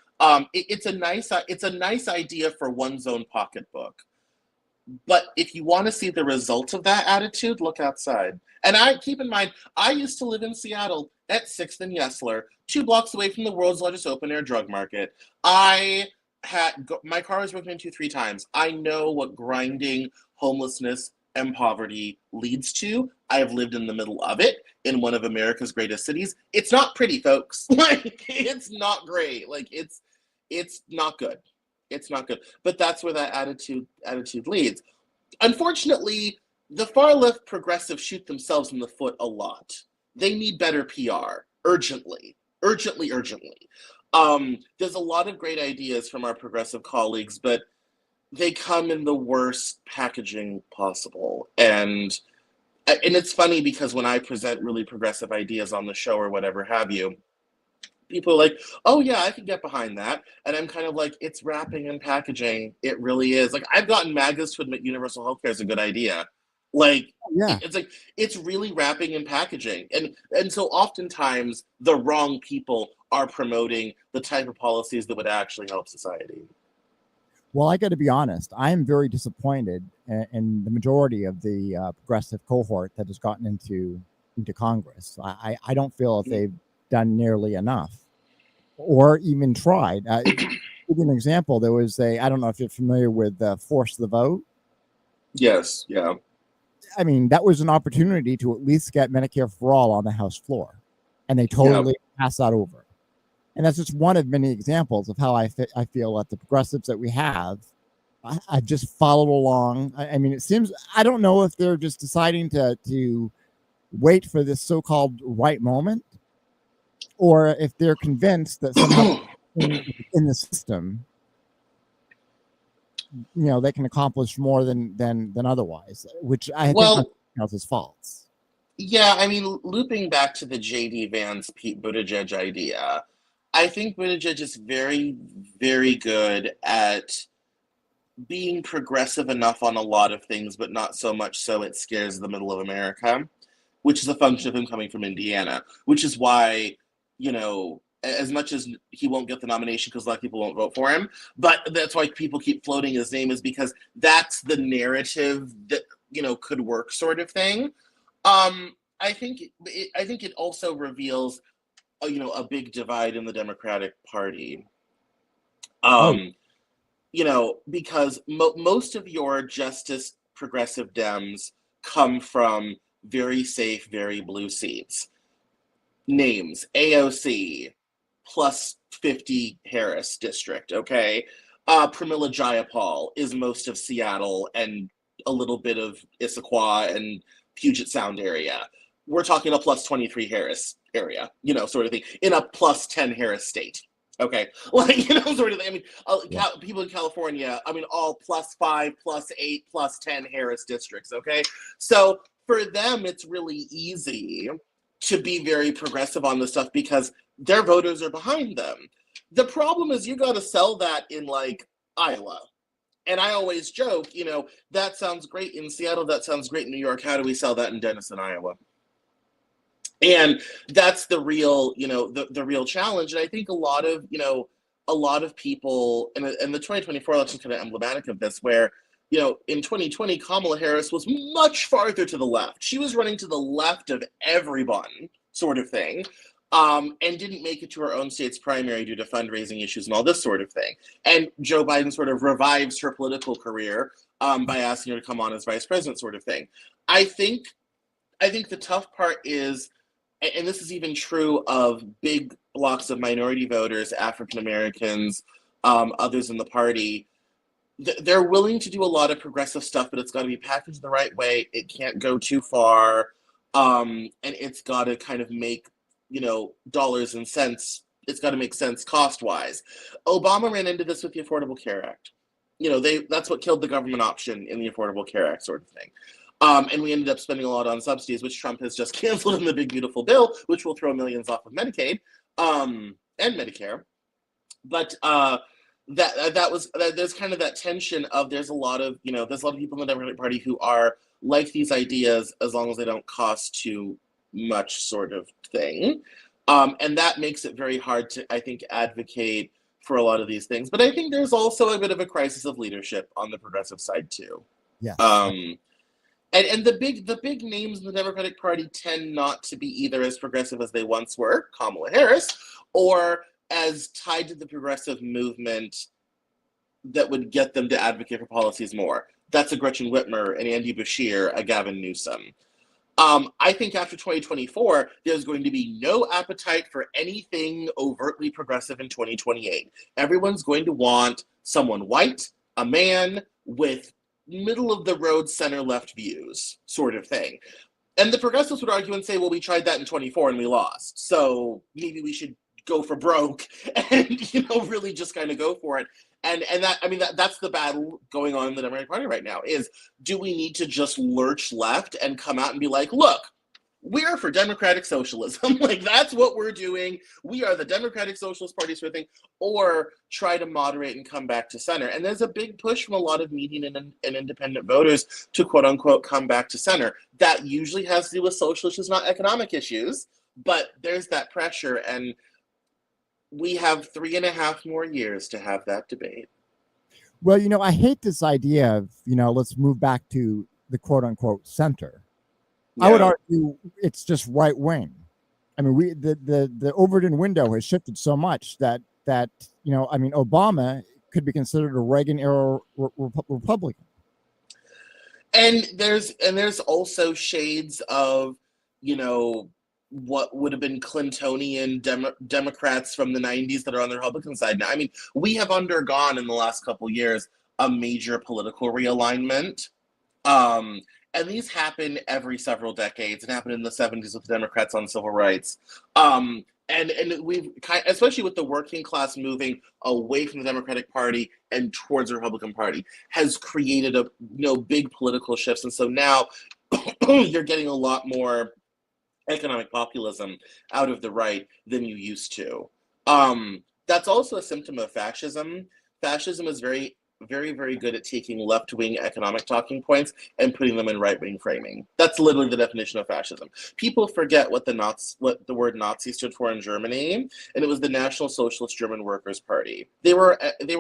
It's a nice idea for one's own pocketbook. But if you want to see the result of that attitude, look outside. And keep in mind, I used to live in Seattle at 6th and Yesler, 2 blocks away from the world's largest open-air drug market. My car was broken into 3 times. I know what grinding, homelessness, and poverty leads to. I have lived in the middle of it in one of America's greatest cities. It's not pretty, folks. Like, it's not great. Like, it's not good. It's not good. But that's where that attitude leads. Unfortunately, the far left progressives shoot themselves in the foot a lot. They need better PR urgently. There's a lot of great ideas from our progressive colleagues, but they come in the worst packaging possible. And it's funny, because when I present really progressive ideas on the show or whatever have you, people are like, oh yeah, I can get behind that. And I'm kind of like, it's wrapping and packaging. It really is. Like, I've gotten MAGAs to admit universal healthcare is a good idea. Like, it's like, it's really wrapping and packaging. And so oftentimes the wrong people are promoting the type of policies that would actually help society. Well, I got to be honest, I am very disappointed in the majority of the progressive cohort that has gotten into Congress. I don't feel that they've done nearly enough or even tried. To give you an example, there was I don't know if you're familiar with Force the Vote. Yes, yeah. I mean, that was an opportunity to at least get Medicare for all on the House floor, and they totally passed that over. And that's just one of many examples of how I feel that the progressives that we have, I just followed along. I mean, it seems, I don't know if they're just deciding to wait for this so-called right moment, or if they're convinced that somehow in the system, they can accomplish more than otherwise, which I think is false. Yeah, I mean, looping back to the J.D. Vance, Pete Buttigieg idea, I think Buttigieg is very, very good at being progressive enough on a lot of things, but not so much so it scares the middle of America, which is a function of him coming from Indiana, which is why, as much as he won't get the nomination because a lot of people won't vote for him, but that's why people keep floating his name, is because that's the narrative that, could work, sort of thing. I think it also reveals a big divide in the Democratic Party. Because most of your Justice progressive Dems come from very safe, very blue seats. Names: AOC, plus 50 Harris district, okay? Pramila Jayapal is most of Seattle and a little bit of Issaquah and Puget Sound area. We're talking a plus 23 Harris area, sort of thing, in a plus 10 Harris state. Okay, like, sort of thing. I mean, people in California, I mean, all plus 5, plus 8, plus 10 Harris districts. Okay, so for them, it's really easy to be very progressive on this stuff because their voters are behind them. The problem is you got to sell that in like Iowa. And I always joke, you know, that sounds great in Seattle, that sounds great in New York. How do we sell that in Denison, Iowa? And that's the real, you know, the real challenge. And I think a lot of people, and the 2024 election is kind of emblematic of this, where, you know, in 2020, Kamala Harris was much farther to the left. She was running to the left of everyone, sort of thing, and didn't make it to her own state's primary due to fundraising issues and all this sort of thing. And Joe Biden sort of revives her political career by asking her to come on as vice president, sort of thing. I think the tough part is, and this is even true of big blocks of minority voters, African Americans, others in the party, they're willing to do a lot of progressive stuff, but it's got to be packaged the right way. It can't go too far, and it's got to kind of make, you know, dollars and cents. It's got to make sense cost-wise. Obama ran into this with the Affordable Care Act. You know, that's what killed the government option in the Affordable Care Act, sort of thing. And we ended up spending a lot on subsidies, which Trump has just canceled in the big beautiful bill, which will throw millions off of Medicaid and Medicare. But there's kind of that tension of there's a lot of people in the Democratic Party who are like these ideas as long as they don't cost too much, sort of thing. And that makes it very hard to, I think, advocate for a lot of these things. But I think there's also a bit of a crisis of leadership on the progressive side too. Yeah. And the big names in the Democratic Party tend not to be either as progressive as they once were, Kamala Harris, or as tied to the progressive movement that would get them to advocate for policies more. That's a Gretchen Whitmer, an Andy Beshear, a Gavin Newsom. I think after 2024, there's going to be no appetite for anything overtly progressive in 2028. Everyone's going to want someone white, a man with middle-of-the-road center-left views, sort of thing. And the progressives would argue and say, well, we tried that in 24 and we lost, so maybe we should go for broke and, you know, really just kind of go for it. And that's the battle going on in the Democratic Party right now, is do we need to just lurch left and come out and be like, look, we're for democratic socialism. Like, that's what we're doing. We are the Democratic Socialist Party sort of thing, or try to moderate and come back to center. And there's a big push from a lot of median and independent voters to, quote unquote, come back to center. That usually has to do with social issues, not economic issues, but there's that pressure. And we have 3.5 more years to have that debate. Well, you know, I hate this idea of, you know, let's move back to the quote unquote center. Yeah. I would argue it's just right wing. I mean, the Overton window has shifted so much that you know, I mean, Obama could be considered a Reagan era Republican. And there's also shades of, you know, what would have been Clintonian Democrats from the 90s that are on the Republican side now. I mean, we have undergone in the last couple of years a major political realignment. And these happen every several decades. It happened in the 70s with the Democrats on civil rights. And we've, especially with the working class moving away from the Democratic Party and towards the Republican Party, has created big political shifts. And so now you're getting a lot more economic populism out of the right than you used to. That's also a symptom of fascism. Fascism is very, very, very good at taking left-wing economic talking points and putting them in right-wing framing. That's literally the definition of fascism. People forget what the word Nazi stood for in Germany, and it was the National Socialist German Workers' Party. They were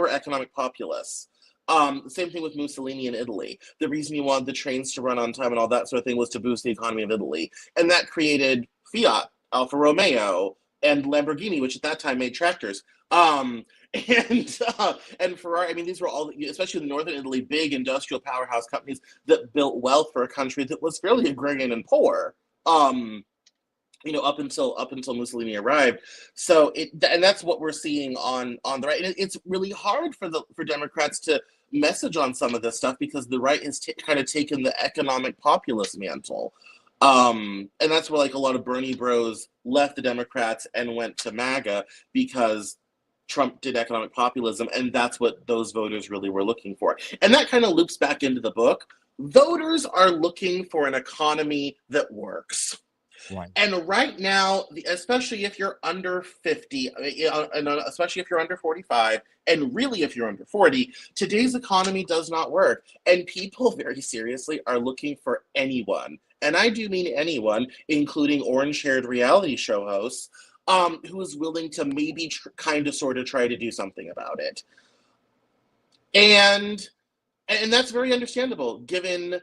economic populists. The same thing with Mussolini in Italy. The reason he wanted the trains to run on time and all that sort of thing was to boost the economy of Italy. And that created Fiat, Alfa Romeo, and Lamborghini, which at that time made tractors. And Ferrari. I mean, these were all, especially in northern Italy, big industrial powerhouse companies that built wealth for a country that was fairly agrarian and poor. You know, up until Mussolini arrived. So and that's what we're seeing on the right. And it's really hard for Democrats to message on some of this stuff because the right has kind of taken the economic populist mantle. And that's where, like, a lot of Bernie bros left the Democrats and went to MAGA because Trump did economic populism, and that's what those voters really were looking for. And that kind of loops back into the book. Voters are looking for an economy that works. Right. And right now, especially if you're under 50, and especially if you're under 45, and really if you're under 40, today's economy does not work. And people very seriously are looking for anyone, and I do mean anyone, including orange-haired reality show hosts, who is willing to maybe kind of sort of try to do something about it. And that's very understandable, given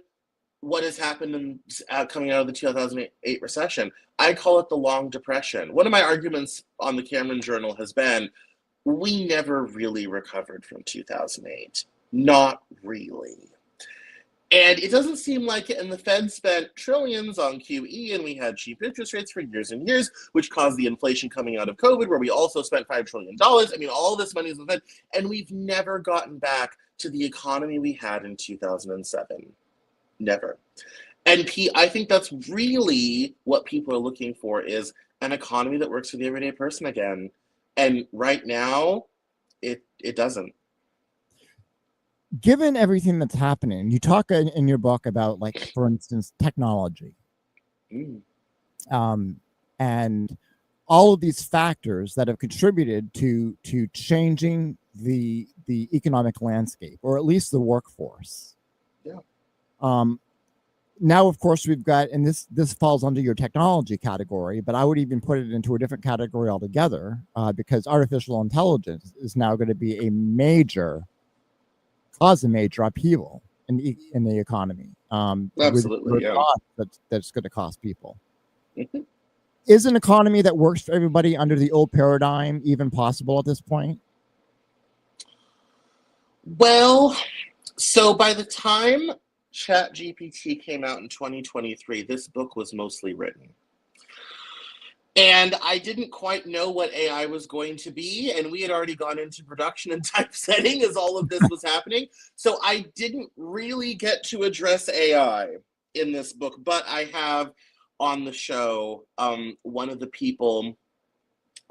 what has happened in, coming out of the 2008 recession. I call it the long depression. One of my arguments on the Cameron Journal has been, we never really recovered from 2008. Not really. And it doesn't seem like it, and the Fed spent trillions on QE, and we had cheap interest rates for years and years, which caused the inflation coming out of COVID, where we also spent $5 trillion. I mean, all this money is in the Fed, and we've never gotten back to the economy we had in 2007. Never. And I think that's really what people are looking for, is an economy that works for the everyday person again. And right now, it doesn't. Given everything that's happening, you talk in your book about, like, for instance, technology, and all of these factors that have contributed to changing the economic landscape, or at least the workforce. Yeah. Now, of course, we've got, and this falls under your technology category, but I would even put it into a different category altogether, because artificial intelligence is now going to cause a major upheaval in the economy. Absolutely, yeah. That's going to cost people. Mm-hmm. Is an economy that works for everybody under the old paradigm even possible at this point? Well, so by the time ChatGPT came out in 2023, this book was mostly written. And I didn't quite know what AI was going to be, and we had already gone into production and typesetting as all of this was happening. So I didn't really get to address AI in this book, but I have on the show, one of the people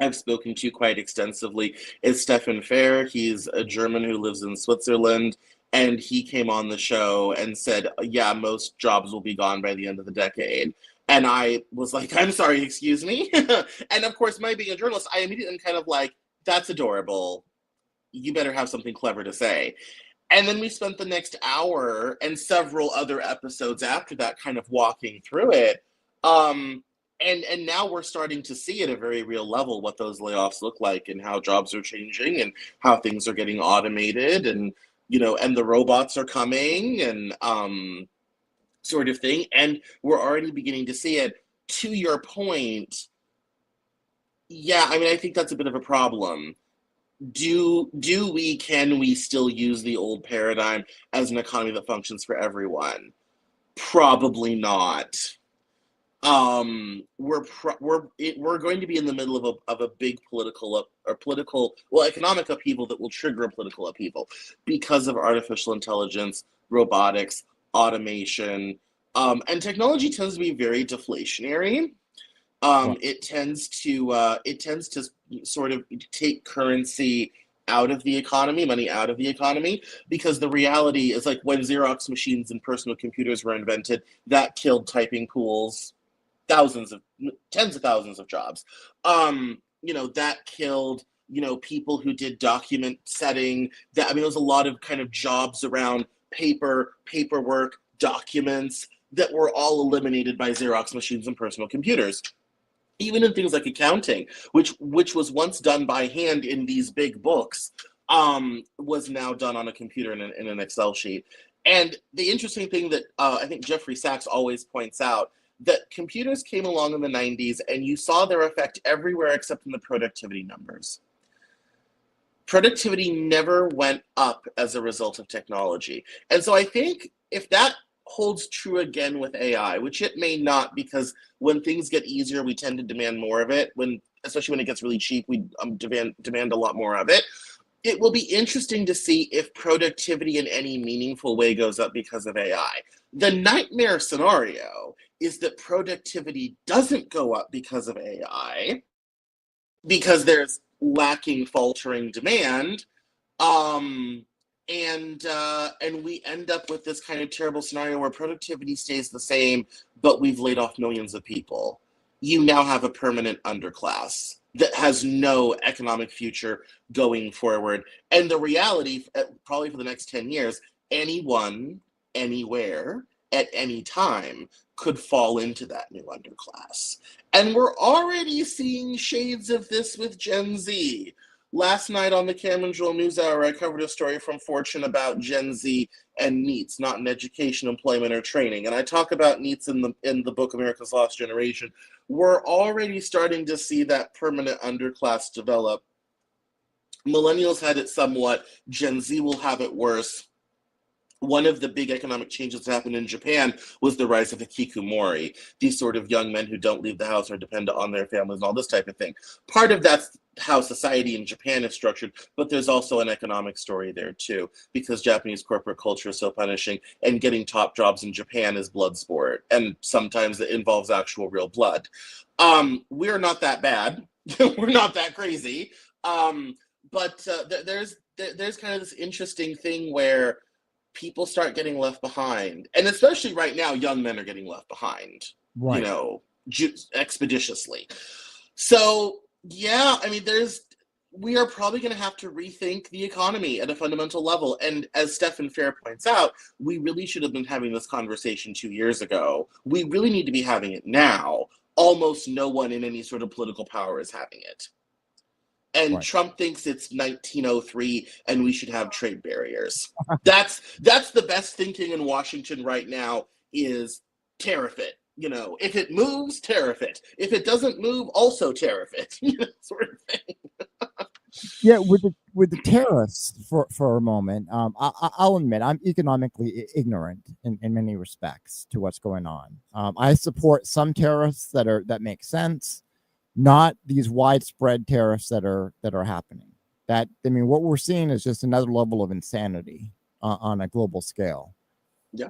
I've spoken to quite extensively is Stefan Fair. He's a German who lives in Switzerland, and he came on the show and said, yeah, most jobs will be gone by the end of the decade. And I was like, I'm sorry, excuse me? And of course, my being a journalist, I immediately am kind of like, that's adorable. You better have something clever to say. And then we spent the next hour and several other episodes after that kind of walking through it. And now we're starting to see at a very real level what those layoffs look like, and how jobs are changing, and how things are getting automated, and, and the robots are coming, and sort of thing. And we're already beginning to see it. To your point, yeah, I mean, I think that's a bit of a problem. Can we still use the old paradigm as an economy that functions for everyone? Probably not. We're going to be in the middle of a big economic upheaval that will trigger a political upheaval because of artificial intelligence, robotics, automation, and technology tends to be very deflationary. Right. It tends to sort of take currency out of the economy, money out of the economy, because the reality is, like, when Xerox machines and personal computers were invented, that killed typing pools, tens of thousands of jobs. That killed, people who did document setting. There was a lot of kind of jobs around paperwork, documents that were all eliminated by Xerox machines and personal computers. Even in things like accounting, which was once done by hand in these big books, was now done on a computer in an Excel sheet. And the interesting thing that I think Jeffrey Sachs always points out, that computers came along in the 90s, and you saw their effect everywhere except in the productivity numbers. Productivity never went up as a result of technology. And so I think if that holds true again with AI, which it may not, because when things get easier, we tend to demand more of it. Especially when it gets really cheap, we demand a lot more of it. It will be interesting to see if productivity in any meaningful way goes up because of AI. The nightmare scenario is that productivity doesn't go up because of AI, because there's lacking, faltering demand, and we end up with this kind of terrible scenario where productivity stays the same, but we've laid off millions of people. you now have a permanent underclass that has no economic future going forward. And the reality, probably for the next 10 years, anyone, anywhere, at any time could fall into that new underclass. And we're already seeing shades of this with Gen Z. Last night on the Cameron Lee Cowan I covered a story from Fortune about Gen Z and NEETs, not in education, employment, or training. And I talk about NEETs in the book America's Lost Generation. We're already starting to see that permanent underclass develop. Millennials had it somewhat. Gen Z will have it worse. One of the big economic changes that happened in Japan was the rise of the hikikomori, these sort of young men who don't leave the house or depend on their families and all this type of thing. Part of that's how society in Japan is structured, but there's also an economic story there too, because Japanese corporate culture is so punishing, and getting top jobs in Japan is blood sport, and sometimes it involves actual real blood. We're not that bad. We're not that crazy. But there's kind of this interesting thing where people start getting left behind. And especially right now, young men are getting left behind, Right. you know, expeditiously. So, yeah, I mean, we are probably going to have to rethink the economy at a fundamental level. And as Stephen Fair points out, we really should have been having this conversation 2 years ago. We really need to be having it now. Almost no one in any sort of political power is having it. And Right. Trump thinks it's 1903 and we should have trade barriers. That's the best thinking in Washington right now is tariff it. You know, if it moves, tariff it. If it doesn't move, also tariff it. You know, sort of thing. Yeah, with the tariffs for a moment, I'll admit I'm economically ignorant in many respects to what's going on. I support some tariffs that make sense, not these widespread tariffs that are happening. That, I mean, what we're seeing is just another level of insanity on a global scale. Yeah.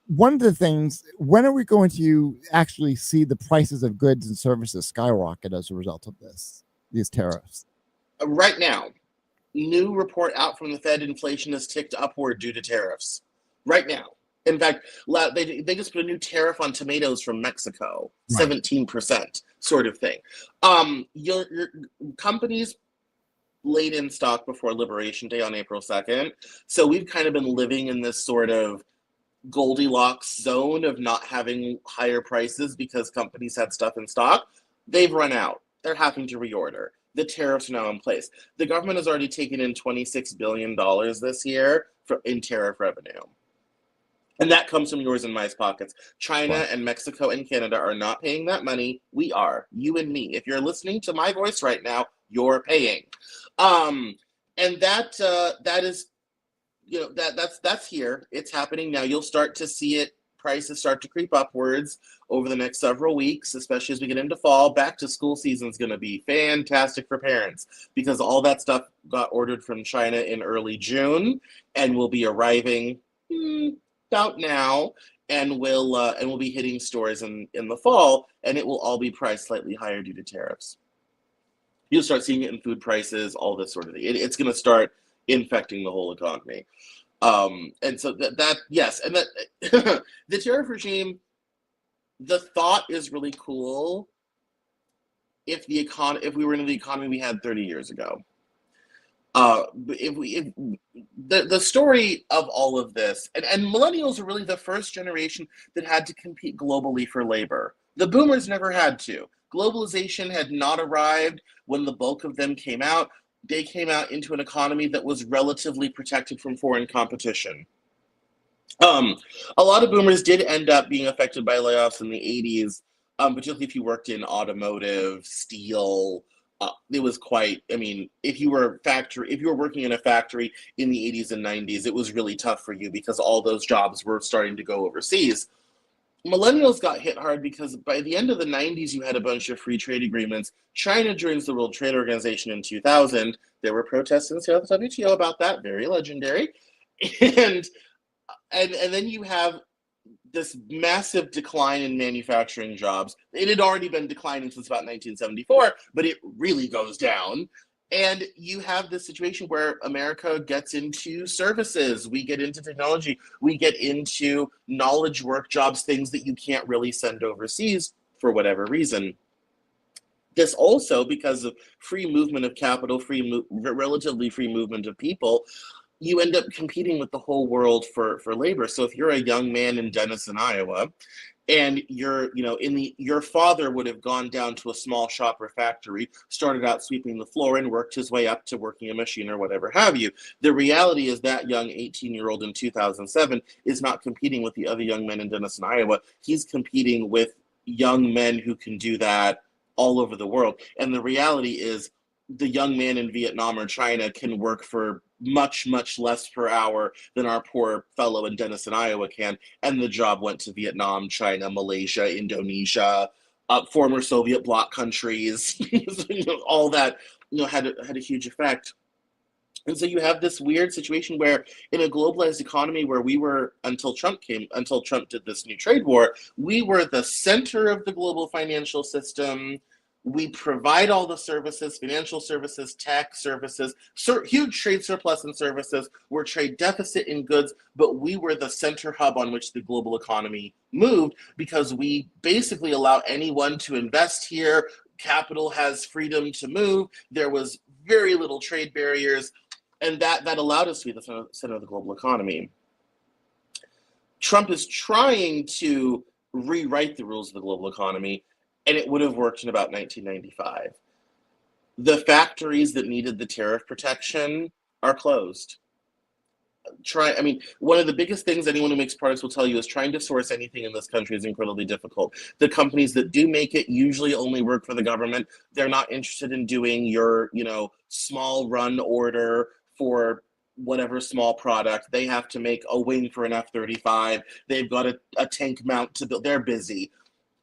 One of the things, when are we going to actually see the prices of goods and services skyrocket as a result of these tariffs? Right now, new report out from the Fed, inflation has ticked upward due to tariffs. Right now. In fact, they just put a new tariff on tomatoes from Mexico, 17% sort of thing. Your companies laid in stock before Liberation Day on April 2nd. So we've kind of been living in this sort of Goldilocks zone of not having higher prices because companies had stuff in stock. They've run out. They're having to reorder. The tariffs are now in place. The government has already taken in $26 billion this year in tariff revenue. And that comes from yours and my pockets. China and Mexico and Canada are not paying that money. We are, you and me. If you're listening to my voice right now, you're paying. And that is, you know, that's here. It's happening now. You'll start to see it. Prices start to creep upwards over the next several weeks, especially as we get into fall. Back to school season is going to be fantastic for parents because all that stuff got ordered from China in early June and will be arriving about now, and will be hitting stores in the fall, and it will all be priced slightly higher due to tariffs. You'll start seeing it in food prices, all this sort of thing. It's going to start infecting the whole economy. And so that yes, and that the tariff regime, the thought is really cool. If we were in the economy we had 30 years ago. The story of all of this, and millennials are really the first generation that had to compete globally for labor. The boomers never had to. Globalization had not arrived when the bulk of them came out. They came out into an economy that was relatively protected from foreign competition. A lot of boomers did end up being affected by layoffs in the 80s, particularly if you worked in automotive, steel. It was quite, I mean, if you were working in a factory in the 80s and 90s, it was really tough for you because all those jobs were starting to go overseas. Millennials got hit hard because by the end of the 90s, you had a bunch of free trade agreements. China joins the World Trade Organization in 2000. There were protests in the WTO about that, very legendary. And then you have this massive decline in manufacturing jobs. It had already been declining since about 1974, but it really goes down. And you have this situation where America gets into services, we get into technology, we get into knowledge work jobs, things that you can't really send overseas for whatever reason. This also, because of free movement of capital, relatively free movement of people, you end up competing with the whole world for labor. So if you're a young man in Denison, Iowa, and your father would have gone down to a small shop or factory, started out sweeping the floor and worked his way up to working a machine or whatever have you. The reality is that young 18-year-old in 2007 is not competing with the other young men in Denison, Iowa. He's competing with young men who can do that all over the world. And the reality is the young man in Vietnam or China can work for much, much less per hour than our poor fellow in Denison, Iowa can. And the job went to Vietnam, China, Malaysia, Indonesia, former Soviet bloc countries. All that had a huge effect. And so you have this weird situation where in a globalized economy where we were, until Trump did this new trade war, we were the center of the global financial system. We provide all the services, financial services, tech services, huge trade surplus in services. We're trade deficit in goods, but we were the center hub on which the global economy moved because we basically allow anyone to invest here. Capital has freedom to move. There was very little trade barriers, and that allowed us to be the center of the global economy. Trump is trying to rewrite the rules of the global economy, and it would have worked in about 1995. The factories that needed the tariff protection are closed. One of the biggest things anyone who makes products will tell you is trying to source anything in this country is incredibly difficult. The companies that do make it usually only work for the government. They're not interested in doing your, small run order for whatever small product. They have to make a wing for an F-35. They've got a tank mount to build. They're busy.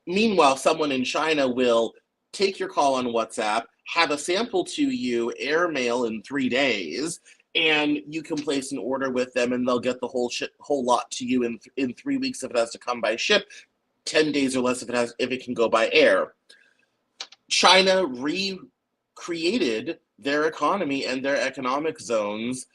Meanwhile, someone in China will take your call on WhatsApp, have a sample to you, airmail in 3 days, and you can place an order with them, and they'll get the whole lot to you in 3 weeks if it has to come by ship, 10 days or less if it can go by air. China recreated their economy and their economic zones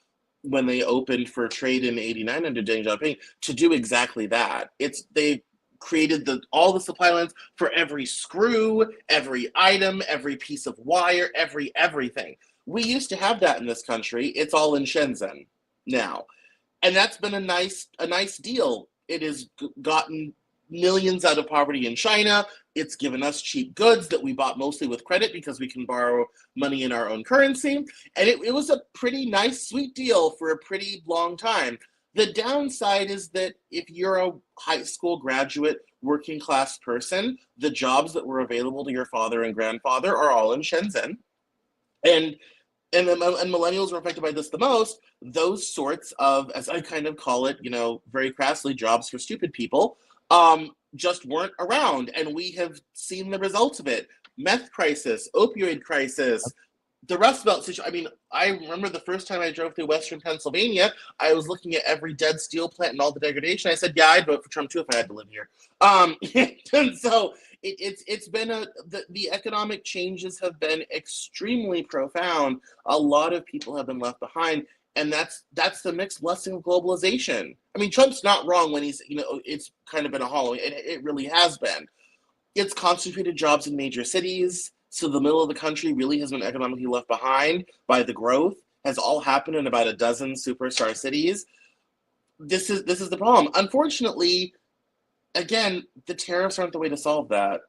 when they opened for trade in '89 under Deng Xiaoping to do exactly that. They created all the supply lines for every screw, every item, every piece of wire, everything. We used to have that in this country. It's all in Shenzhen now. And that's been a nice deal. It has gotten millions out of poverty in China. It's given us cheap goods that we bought mostly with credit because we can borrow money in our own currency. And it was a pretty nice, sweet deal for a pretty long time. The downside is that if you're a high school graduate, working class person, the jobs that were available to your father and grandfather are all in Shenzhen. And millennials were affected by this the most. Those sorts of, as I kind of call it, very crassly, jobs for stupid people, just weren't around. And we have seen the results of it. Meth crisis, opioid crisis, the Rust Belt situation. I remember the first time I drove through Western Pennsylvania, I was looking at every dead steel plant and all the degradation. I said, yeah, I'd vote for Trump too if I had to live here. And so it's been the economic changes have been extremely profound. A lot of people have been left behind, and that's the mixed blessing of globalization. Trump's not wrong when he's, it's kind of been a hollow, and it really has been. It's concentrated jobs in major cities. So the middle of the country really has been economically left behind by the growth. Has all happened in about a dozen superstar cities. This is the problem. Unfortunately, again, the tariffs aren't the way to solve that.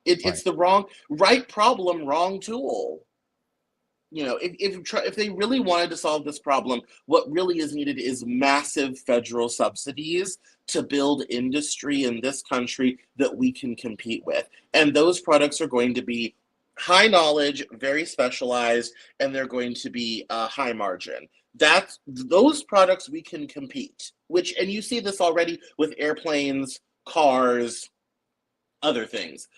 It's the right problem, wrong tool. If they really wanted to solve this problem, what really is needed is massive federal subsidies to build industry in this country that we can compete with. And those products are going to be high knowledge, very specialized, and they're going to be high margin. Those products we can compete, and you see this already with airplanes, cars, other things.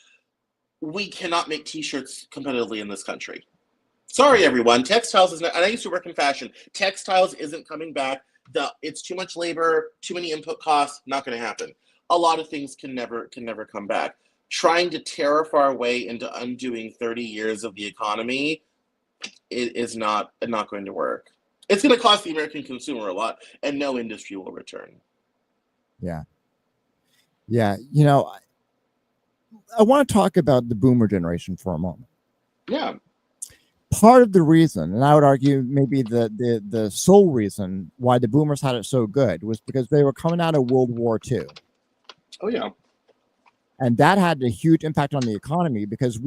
We cannot make t-shirts competitively in this country. Sorry, everyone. Textiles is not, and I used to work in fashion. Textiles isn't coming back. It's too much labor, too many input costs, not going to happen. A lot of things can never come back. Trying to tariff our way into undoing 30 years of the economy is not going to work. It's going to cost the American consumer a lot, and no industry will return. Yeah. I want to talk about the boomer generation for a moment. Yeah. Part of the reason, and I would argue maybe the sole reason why the boomers had it so good, was because they were coming out of World War II. Oh, yeah. And that had a huge impact on the economy, because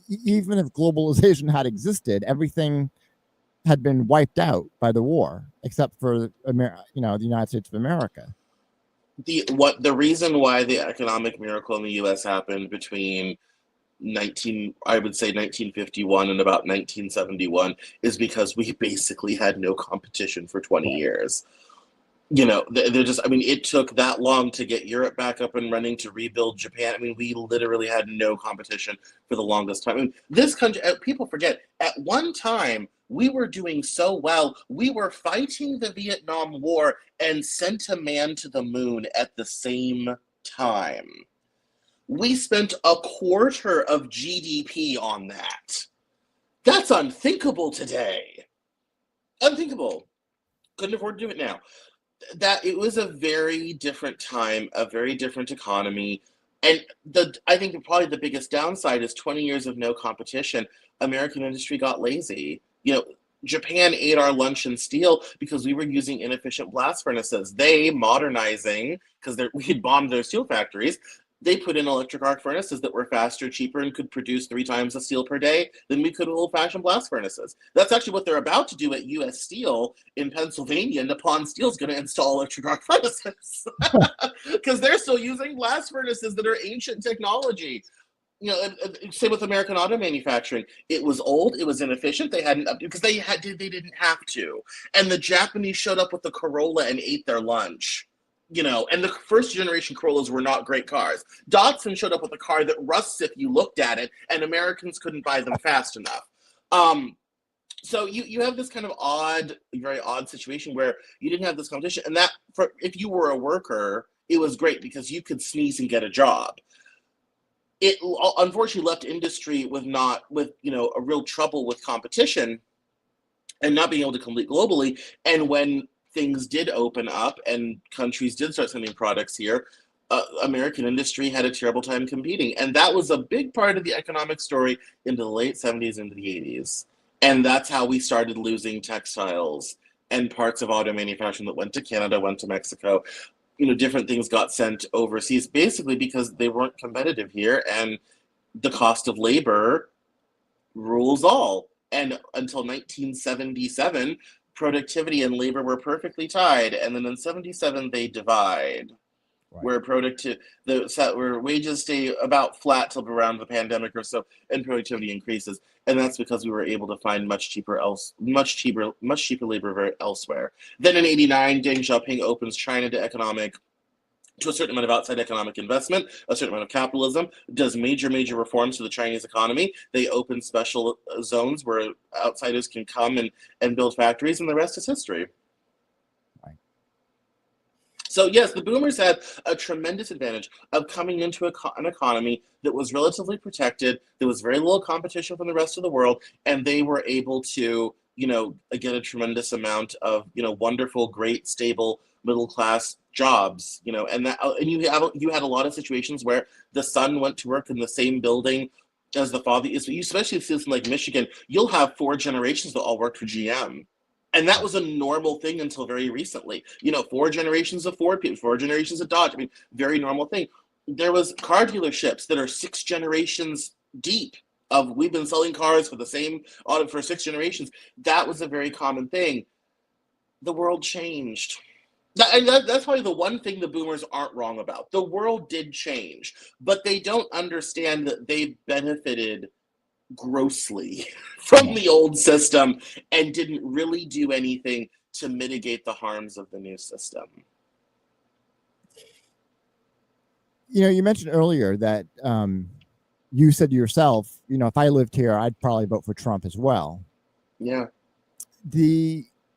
even if globalization had existed, everything had been wiped out by the war, except for the United States of America. The reason why the economic miracle in the U.S. happened between 1951 and about 1971 is because we basically had no competition for 20 years. They're just, it took that long to get Europe back up and running, to rebuild Japan. We literally had no competition for the longest time. This country, people forget, at one time, we were doing so well. We were fighting the Vietnam War and sent a man to the moon at the same time. We spent a quarter of GDP on that. That's unthinkable today. Unthinkable. Couldn't afford to do it now. That it was a very different time, a very different economy. And I think probably the biggest downside is 20 years of no competition. American industry got lazy. Japan ate our lunch in steel because we were using inefficient blast furnaces. They, modernizing, because we had bombed their steel factories, they put in electric arc furnaces that were faster, cheaper, and could produce 3 times the steel per day than we could with old-fashioned blast furnaces. That's actually what they're about to do at U.S. Steel in Pennsylvania. Nippon Steel is going to install electric arc furnaces because they're still using blast furnaces that are ancient technology. Same with American auto manufacturing. It was old, it was inefficient. They hadn't because they didn't have to. And the Japanese showed up with the Corolla and ate their lunch. And the first generation Corollas were not great cars. Datsun showed up with a car that rusts if you looked at it, and Americans couldn't buy them fast enough. So you have this kind of very odd situation where you didn't have this competition, and that if you were a worker, it was great because you could sneeze and get a job. It unfortunately left industry with a real trouble with competition and not being able to compete globally. And when things did open up and countries did start sending products here, American industry had a terrible time competing. And that was a big part of the economic story into the late 70s, into the 80s. And that's how we started losing textiles and parts of auto manufacturing that went to Canada, went to Mexico. Different things got sent overseas, basically because they weren't competitive here, and the cost of labor rules all. And until 1977, productivity and labor were perfectly tied, and then in 77 they divide, right, where wages stay about flat till around the pandemic or so, and productivity increases, and that's because we were able to find much cheaper labor elsewhere. Then in 89, Deng Xiaoping opens China to a certain amount of outside economic investment, a certain amount of capitalism, does major reforms to the Chinese economy. They open special zones where outsiders can come and build factories, and the rest is history. Right. So yes, the boomers had a tremendous advantage of coming into an economy that was relatively protected, there was very little competition from the rest of the world, and they were able to, get a tremendous amount of, wonderful, great, stable, middle-class jobs, and you had a lot of situations where the son went to work in the same building as the father. You especially see this in like Michigan, you'll have 4 generations that all worked for GM. And that was a normal thing until very recently. 4 generations of Ford people, 4 generations of Dodge. Very normal thing. There was car dealerships that are 6 generations deep of we've been selling cars for the same auto for 6 generations. That was a very common thing. The world changed. That's probably the one thing the boomers aren't wrong about. The world did change, but they don't understand that they benefited grossly from the old system and didn't really do anything to mitigate the harms of the new system. You mentioned earlier that you said to yourself, if I lived here, I'd probably vote for Trump as well. Yeah.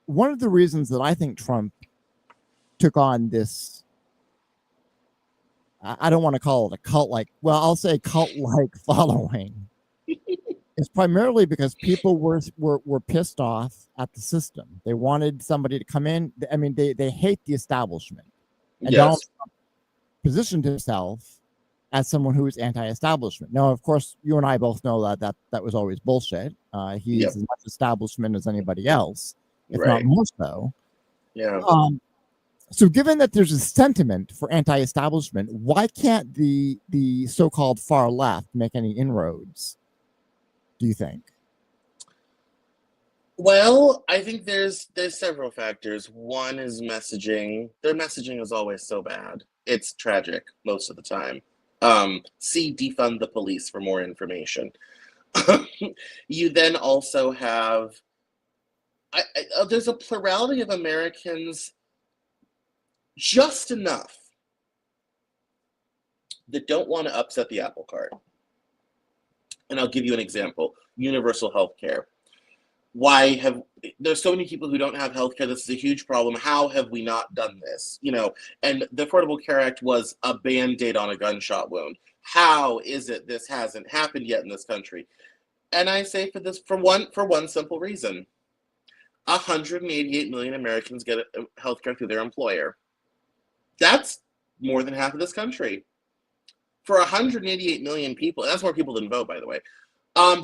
One of the reasons that I think Trump took on this, I don't want to call it a cult-like, well, I'll say cult-like following, is primarily because people were pissed off at the system. They wanted somebody to come in. They hate the establishment. And yes. Donald Trump positioned himself as someone who is anti-establishment. Now, of course, you and I both know that was always bullshit. He's Yep. as much establishment as anybody else, if not Right. more so. Yeah. So given that there's a sentiment for anti-establishment, why can't the so-called far left make any inroads, do you think? Well, I think there's several factors. One is messaging. Their messaging is always so bad. It's tragic most of the time. See defund the police for more information. You then also have there's a plurality of Americans, just enough, that don't want to upset the apple cart. And I'll give you an example. Universal health care. There's so many people who don't have health care. This is a huge problem. How have we not done this? And the Affordable Care Act was a Band-Aid on a gunshot wound. How is it this hasn't happened yet in this country? And I say for one simple reason. 188 million Americans get health care through their employer. That's more than half of this country. For 188 million people, and that's more people than vote, by the way.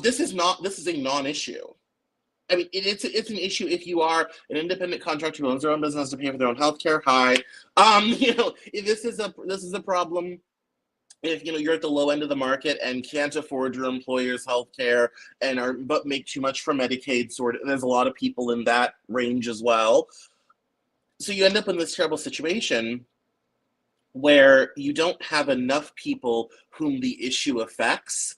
This is a non-issue. I mean, it's an issue if you are an independent contractor who owns their own business to pay for their own healthcare. This is a problem if you're at the low end of the market and can't afford your employer's healthcare but make too much for Medicaid. There's a lot of people in that range as well. So you end up in this terrible situation where you don't have enough people whom the issue affects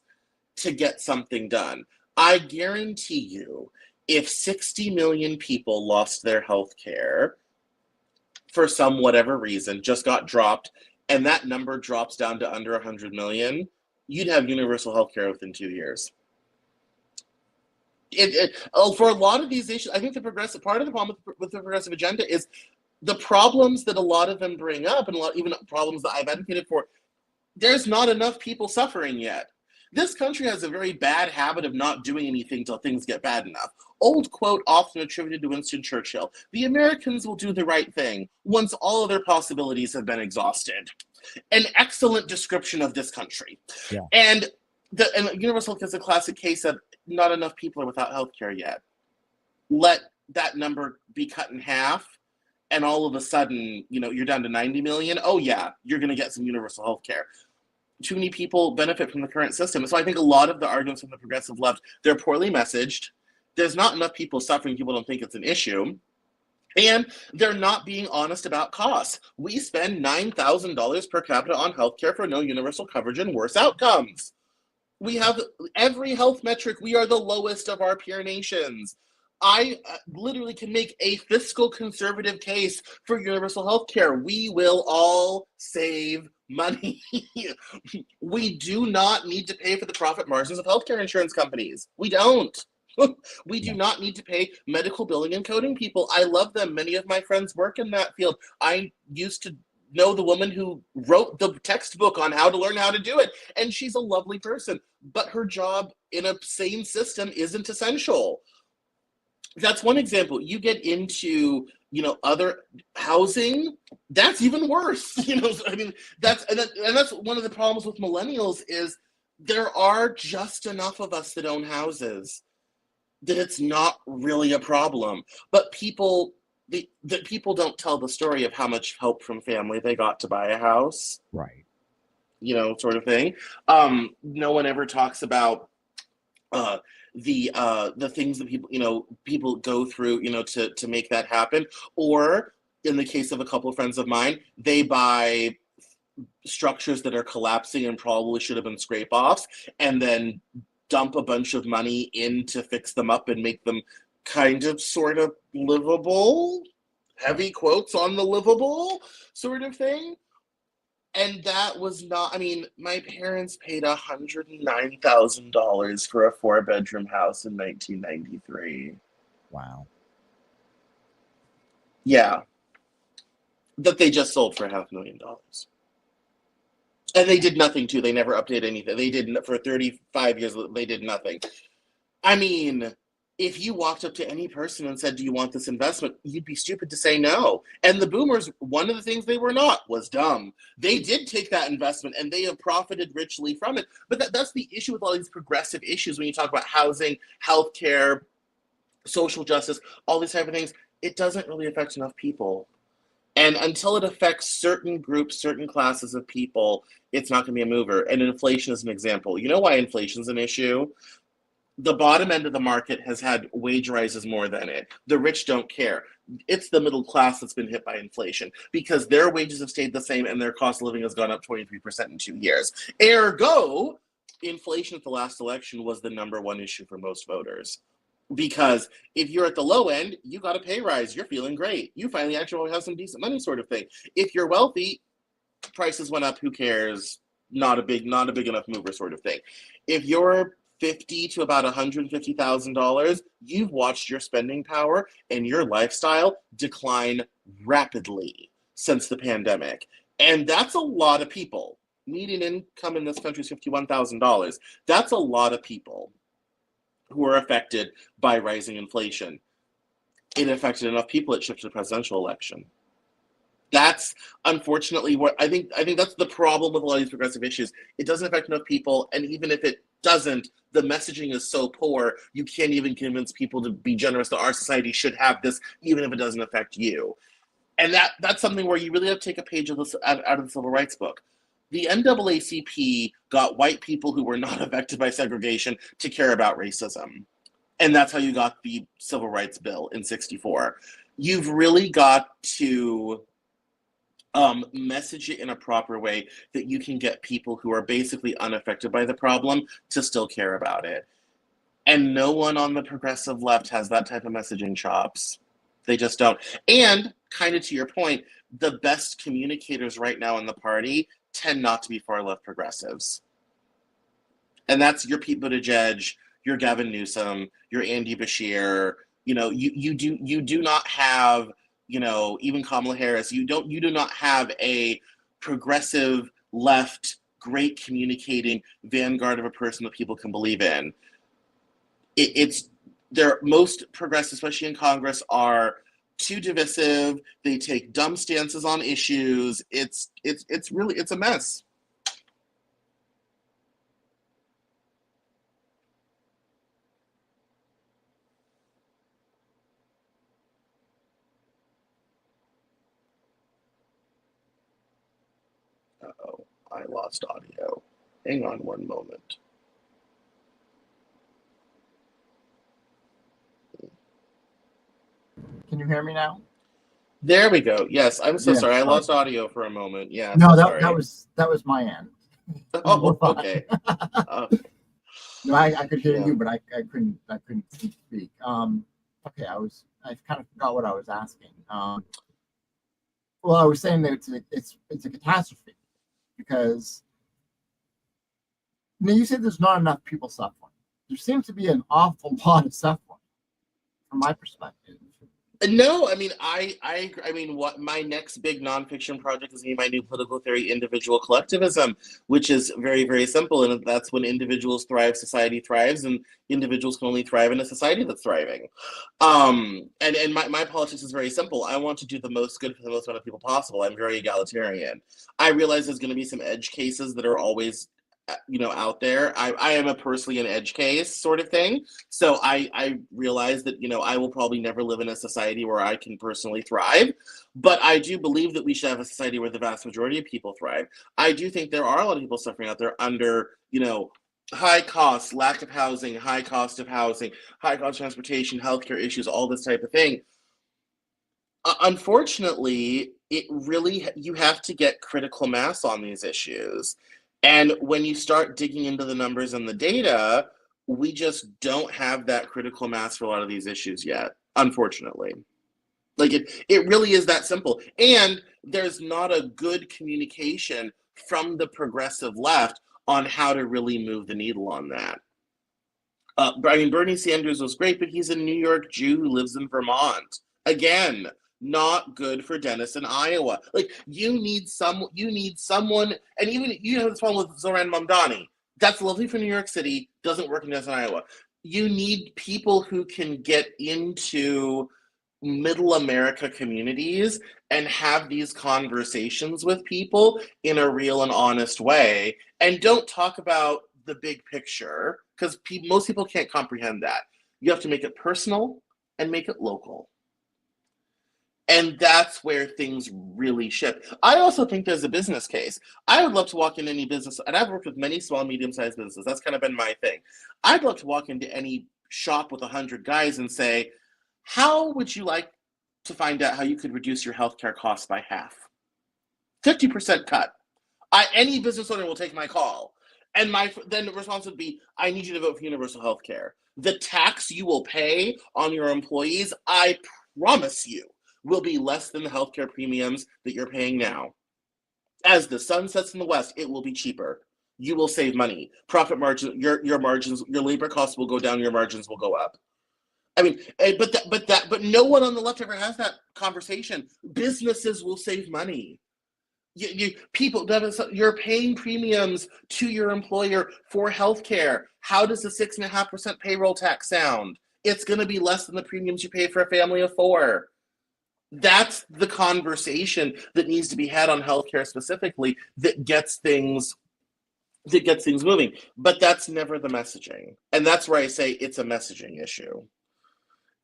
to get something done. I guarantee you, if 60 million people lost their health care for some whatever reason, just got dropped, and that number drops down to under 100 million, you'd have universal health care within 2 years. For a lot of these issues, I think part of the problem with the progressive agenda is the problems that a lot of them bring up, and even problems that I've advocated for. There's not enough people suffering yet. This country has a very bad habit of not doing anything till things get bad enough. Old quote often attributed to Winston Churchill: the Americans will do the right thing once all of their possibilities have been exhausted. An excellent description of this country. Yeah. And universal health is a classic case of not enough people are without health care yet. Let that number be cut in half, and all of a sudden, you're down to 90 million. Oh yeah, you're going to get some universal health care. Too many people benefit from the current system. So I think a lot of the arguments from the progressive left, they're poorly messaged. There's not enough people suffering. People don't think it's an issue. And they're not being honest about costs. We spend $9,000 per capita on healthcare for no universal coverage and worse outcomes. We have every health metric. We are the lowest of our peer nations. I literally can make a fiscal conservative case for universal health care. We will all save money. We do not need to pay for the profit margins of healthcare insurance companies. We don't. We do not need to pay medical billing and coding people. I love them. Many of my friends work in that field. I used to know the woman who wrote the textbook on how to learn how to do it, and she's a lovely person, but her job in a sane system isn't essential. That's one example. You get into other housing, that's even worse. I mean, that's one of the problems with millennials is there are just enough of us that own houses that it's not really a problem. But people don't tell the story of how much help from family they got to buy a house. Right. Sort of thing. No one ever talks about the things that people go through, to make that happen. Or in the case of a couple of friends of mine, they buy structures that are collapsing and probably should have been scrape-offs, and then dump a bunch of money in to fix them up and make them kind of sort of livable, heavy quotes on the livable sort of thing. And that was not, my parents paid $109,000 for a 4-bedroom house in 1993. Wow. Yeah. That they just sold for $500,000. And they did nothing too. They never updated anything. They did, for 35 years, they did nothing. if you walked up to any person and said, do you want this investment? You'd be stupid to say no. And the boomers, one of the things they were not was dumb. They did take that investment and they have profited richly from it. But that's the issue with all these progressive issues when you talk about housing, healthcare, social justice, all these type of things. It doesn't really affect enough people. And until it affects certain groups, certain classes of people, it's not going to be a mover. And inflation is an example. You know why inflation is an issue? The bottom end of the market has had wage rises more than it. The rich don't care. It's the middle class that's been hit by inflation because their wages have stayed the same and their cost of living has gone up 23% in 2 years. Ergo, inflation at the last election was the number one issue for most voters. Because if you're at the low end, you got a pay rise. You're feeling great. You finally actually have some decent money, sort of thing. If you're wealthy, prices went up. Who cares? Not a big enough mover, sort of thing. If you're $50,000 to about $150,000, you've watched your spending power and your lifestyle decline rapidly since the pandemic, and that's a lot of people. Median income in this country is $51,000. That's a lot of people who are affected by rising inflation. It affected enough people, it shifted the presidential election. That's unfortunately what I think that's the problem with a lot of these progressive issues. It doesn't affect enough people, and even if it doesn't, the messaging is so poor, you can't even convince people to be generous that our society should have this, even if it doesn't affect you. And that's something where you really have to take a page of this out of the civil rights book. The NAACP got white people who were not affected by segregation to care about racism. And that's how you got the Civil Rights Bill in '64. You've really got to message it in a proper way that you can get people who are basically unaffected by the problem to still care about it. And no one on the progressive left has that type of messaging chops. They just don't. And kind of to your point, the best communicators right now in the party tend not to be far left progressives. And that's your Pete Buttigieg, your Gavin Newsom, your Andy Beshear. You know, you do not have, you know, even Kamala Harris. You do not have a progressive left, great communicating vanguard of a person that people can believe in. It's most progressives, especially in Congress, are too divisive. They take dumb stances on issues. It's a mess. Uh-oh, I lost audio. Hang on one moment. Can you hear me now? There we go. Yes, I'm so sorry. I sorry. lost audio for a moment. Yeah. No, so that was my end. Oh, okay. No, I could hear Yeah. you, but I couldn't speak. Okay, I kind of forgot what I was asking. Well, I was saying that it's a catastrophe because you said there's not enough people suffering. There seems to be an awful lot of suffering, from my perspective. No, I mean, I agree. I mean, what my next big nonfiction project is going to be my new political theory, individual collectivism, which is very, very simple. And that's when individuals thrive, society thrives, and individuals can only thrive in a society that's thriving. And my politics is very simple. I want to do the most good for the most amount of people possible. I'm very egalitarian. I realize there's going to be some edge cases that are always, out there. I am personally an edge case sort of thing. So I realize that, I will probably never live in a society where I can personally thrive. But I do believe that we should have a society where the vast majority of people thrive. I do think there are a lot of people suffering out there under, high costs, lack of housing, high cost of housing, high cost of transportation, healthcare issues, all this type of thing. Unfortunately, you have to get critical mass on these issues. And when you start digging into the numbers and the data, we just don't have that critical mass for a lot of these issues yet, unfortunately. Like it really is that simple. And there's not a good communication from the progressive left on how to really move the needle on that. Bernie Sanders was great, but he's a New York Jew who lives in Vermont. Again, not good for Denison, Iowa. Like you need someone, and even you have this problem with Zoran Mamdani. That's lovely for New York City, doesn't work in Denison, Iowa. you need people who can get into middle America communities and have these conversations with people in a real and honest way, and don't talk about the big picture, because most people can't comprehend that. You have to make it personal and make it local. And that's where things really shift. I also think there's a business case. I would love to walk in any business, and I've worked with many small, medium-sized businesses. That's kind of been my thing. I'd love to walk into any shop with 100 guys and say, how would you like to find out how you could reduce your healthcare costs by half? 50% cut. Any business owner will take my call. And then the response would be, I need you to vote for universal healthcare. The tax you will pay on your employees, I promise you, will be less than the healthcare premiums that you're paying now. As the sun sets in the west, it will be cheaper. You will save money. Profit margin, your margins, your labor costs will go down, your margins will go up. I mean, but no one on the left ever has that conversation. Businesses will save money. You're paying premiums to your employer for healthcare. How does the 6.5% payroll tax sound? It's going to be less than the premiums you pay for a family of 4. That's the conversation that needs to be had on healthcare specifically that gets things moving. But that's never the messaging. And that's where I say it's a messaging issue.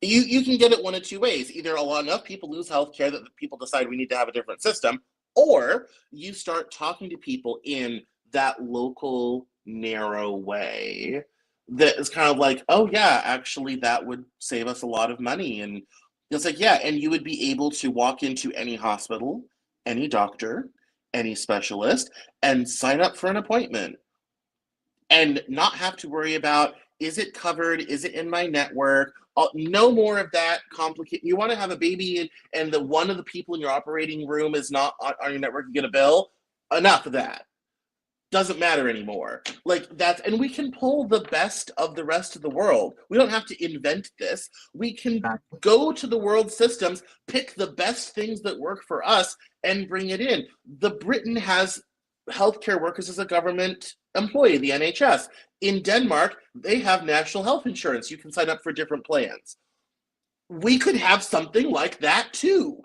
You can get it one of two ways. Either enough people lose healthcare that people decide we need to have a different system, or you start talking to people in that local, narrow way that is kind of like, oh yeah, actually that would save us a lot of money. And it's like, yeah, and you would be able to walk into any hospital, any doctor, any specialist, and sign up for an appointment and not have to worry about, is it covered? Is it in my network? No more of that complicated. You want to have a baby and one of the people in your operating room is not on your network, you get a bill. Enough of that. Doesn't matter anymore. And we can pull the best of the rest of the world. We don't have to invent this. We can go to the world systems, pick the best things that work for us, and bring it in. Britain has healthcare workers as a government employee, the NHS. In Denmark, they have national health insurance. You can sign up for different plans. We could have something like that too,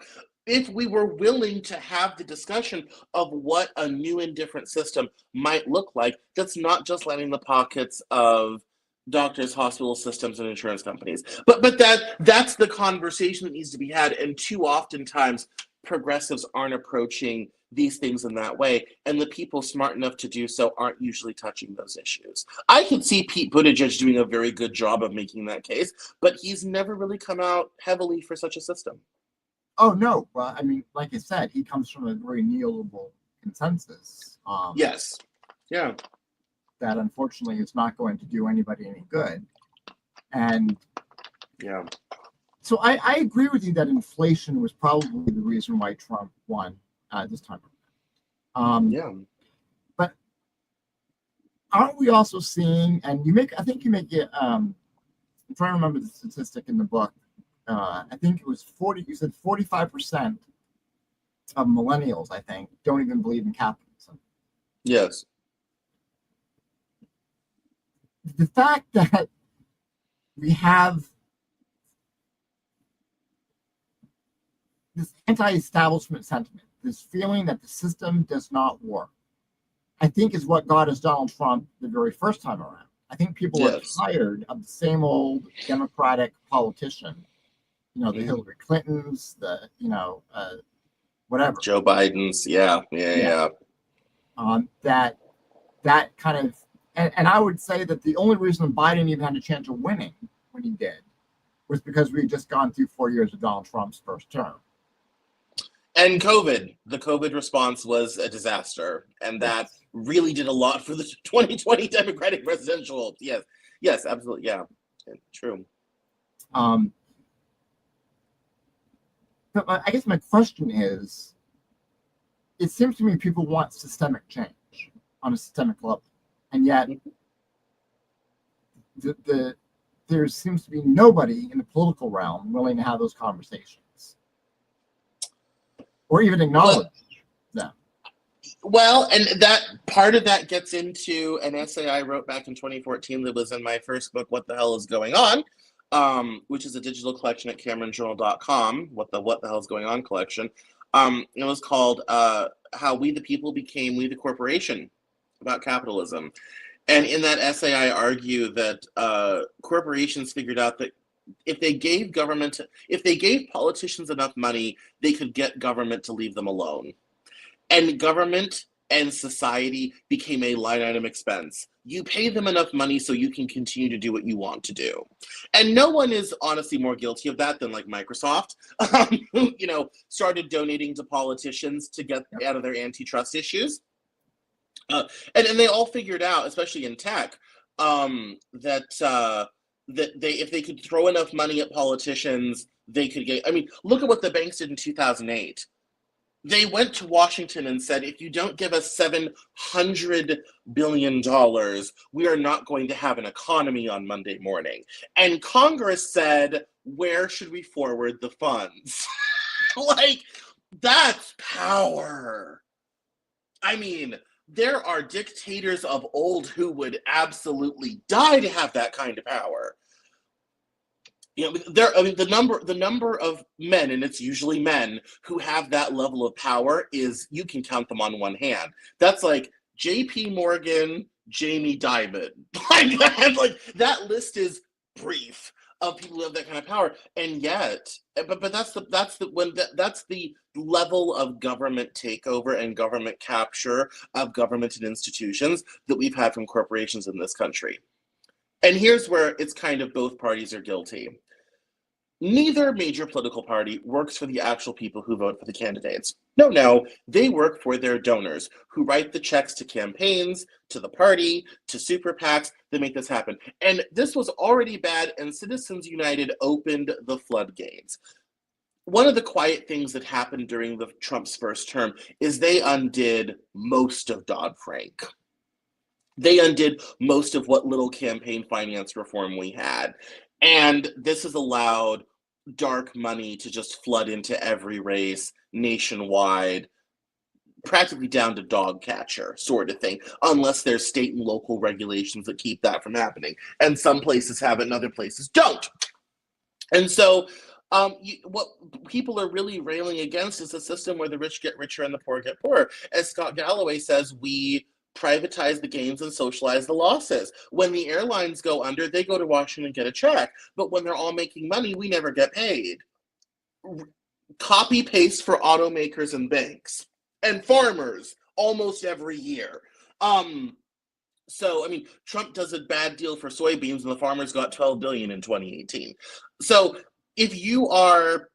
if we were willing to have the discussion of what a new and different system might look like that's not just lining the pockets of doctors, hospital systems, and insurance companies. But that's the conversation that needs to be had, and too oftentimes progressives aren't approaching these things in that way, and the people smart enough to do so aren't usually touching those issues. I can see Pete Buttigieg doing a very good job of making that case, but he's never really come out heavily for such a system. Oh, no. Well, I mean, like I said, he comes from a very neoliberal consensus. Yes. Yeah. That unfortunately is not going to do anybody any good. And yeah. So I agree with you that inflation was probably the reason why Trump won this time. Yeah. But aren't we also seeing, and I think you make it, I'm trying to remember the statistic in the book. I think it was 45% of millennials, I think, don't even believe in capitalism. Yes. The fact that we have this anti-establishment sentiment, this feeling that the system does not work, I think is what got us Donald Trump the very first time around. I think people are tired of the same old Democratic politician. The Hillary Clintons, whatever. Joe Biden's, yeah. That kind of, and I would say that the only reason Biden even had a chance of winning when he did was because we had just gone through 4 years of Donald Trump's first term. And COVID, the COVID response was a disaster, and that really did a lot for the 2020 Democratic presidential. Yes, absolutely, yeah, true. But I guess my question is, it seems to me people want systemic change on a systemic level, and yet there seems to be nobody in the political realm willing to have those conversations or even acknowledge them. Well, and that part of that gets into an essay I wrote back in 2014 that was in my first book, What the Hell is Going On, which is a digital collection at CameronJournal.com, What the Hell is Going On collection. It was called How We the People Became We the Corporation, about capitalism. And in that essay, I argue that corporations figured out that if they gave politicians enough money, they could get government to leave them alone. And government and society became a line item expense. You pay them enough money so you can continue to do what you want to do. And no one is honestly more guilty of that than like Microsoft, who, started donating to politicians to get out of their antitrust issues. And they all figured out, especially in tech, that if they could throw enough money at politicians, they could get. I mean, look at what the banks did in 2008. They went to Washington and said, if you don't give us $700 billion, we are not going to have an economy on Monday morning. And Congress said, where should we forward the funds? Like, that's power. I mean, there are dictators of old who would absolutely die to have that kind of power. The number of men, and it's usually men, who have that level of power is, you can count them on one hand. That's like J.P. Morgan, Jamie Dimon. Like that list is brief of people who have that kind of power, and yet, but that's the level of government takeover and government capture of government and institutions that we've had from corporations in this country. And here's where it's kind of both parties are guilty. Neither major political party works for the actual people who vote for the candidates. No, they work for their donors who write the checks to campaigns, to the party, to super PACs that make this happen. And this was already bad, and Citizens United opened the floodgates. One of the quiet things that happened during Trump's first term is they undid most of Dodd-Frank. They undid most of what little campaign finance reform we had. And this has allowed dark money to just flood into every race nationwide, practically down to dog catcher sort of thing, unless there's state and local regulations that keep that from happening. And some places have it and other places don't. And so what people are really railing against is a system where the rich get richer and the poor get poorer. As Scott Galloway says, we privatize the gains and socialize the losses. When the airlines go under, they go to Washington and get a check. But when they're all making money, we never get paid. Copy paste for automakers and banks and farmers almost every year. So, I mean, Trump does a bad deal for soybeans and the farmers got $12 billion in 2018. So if you are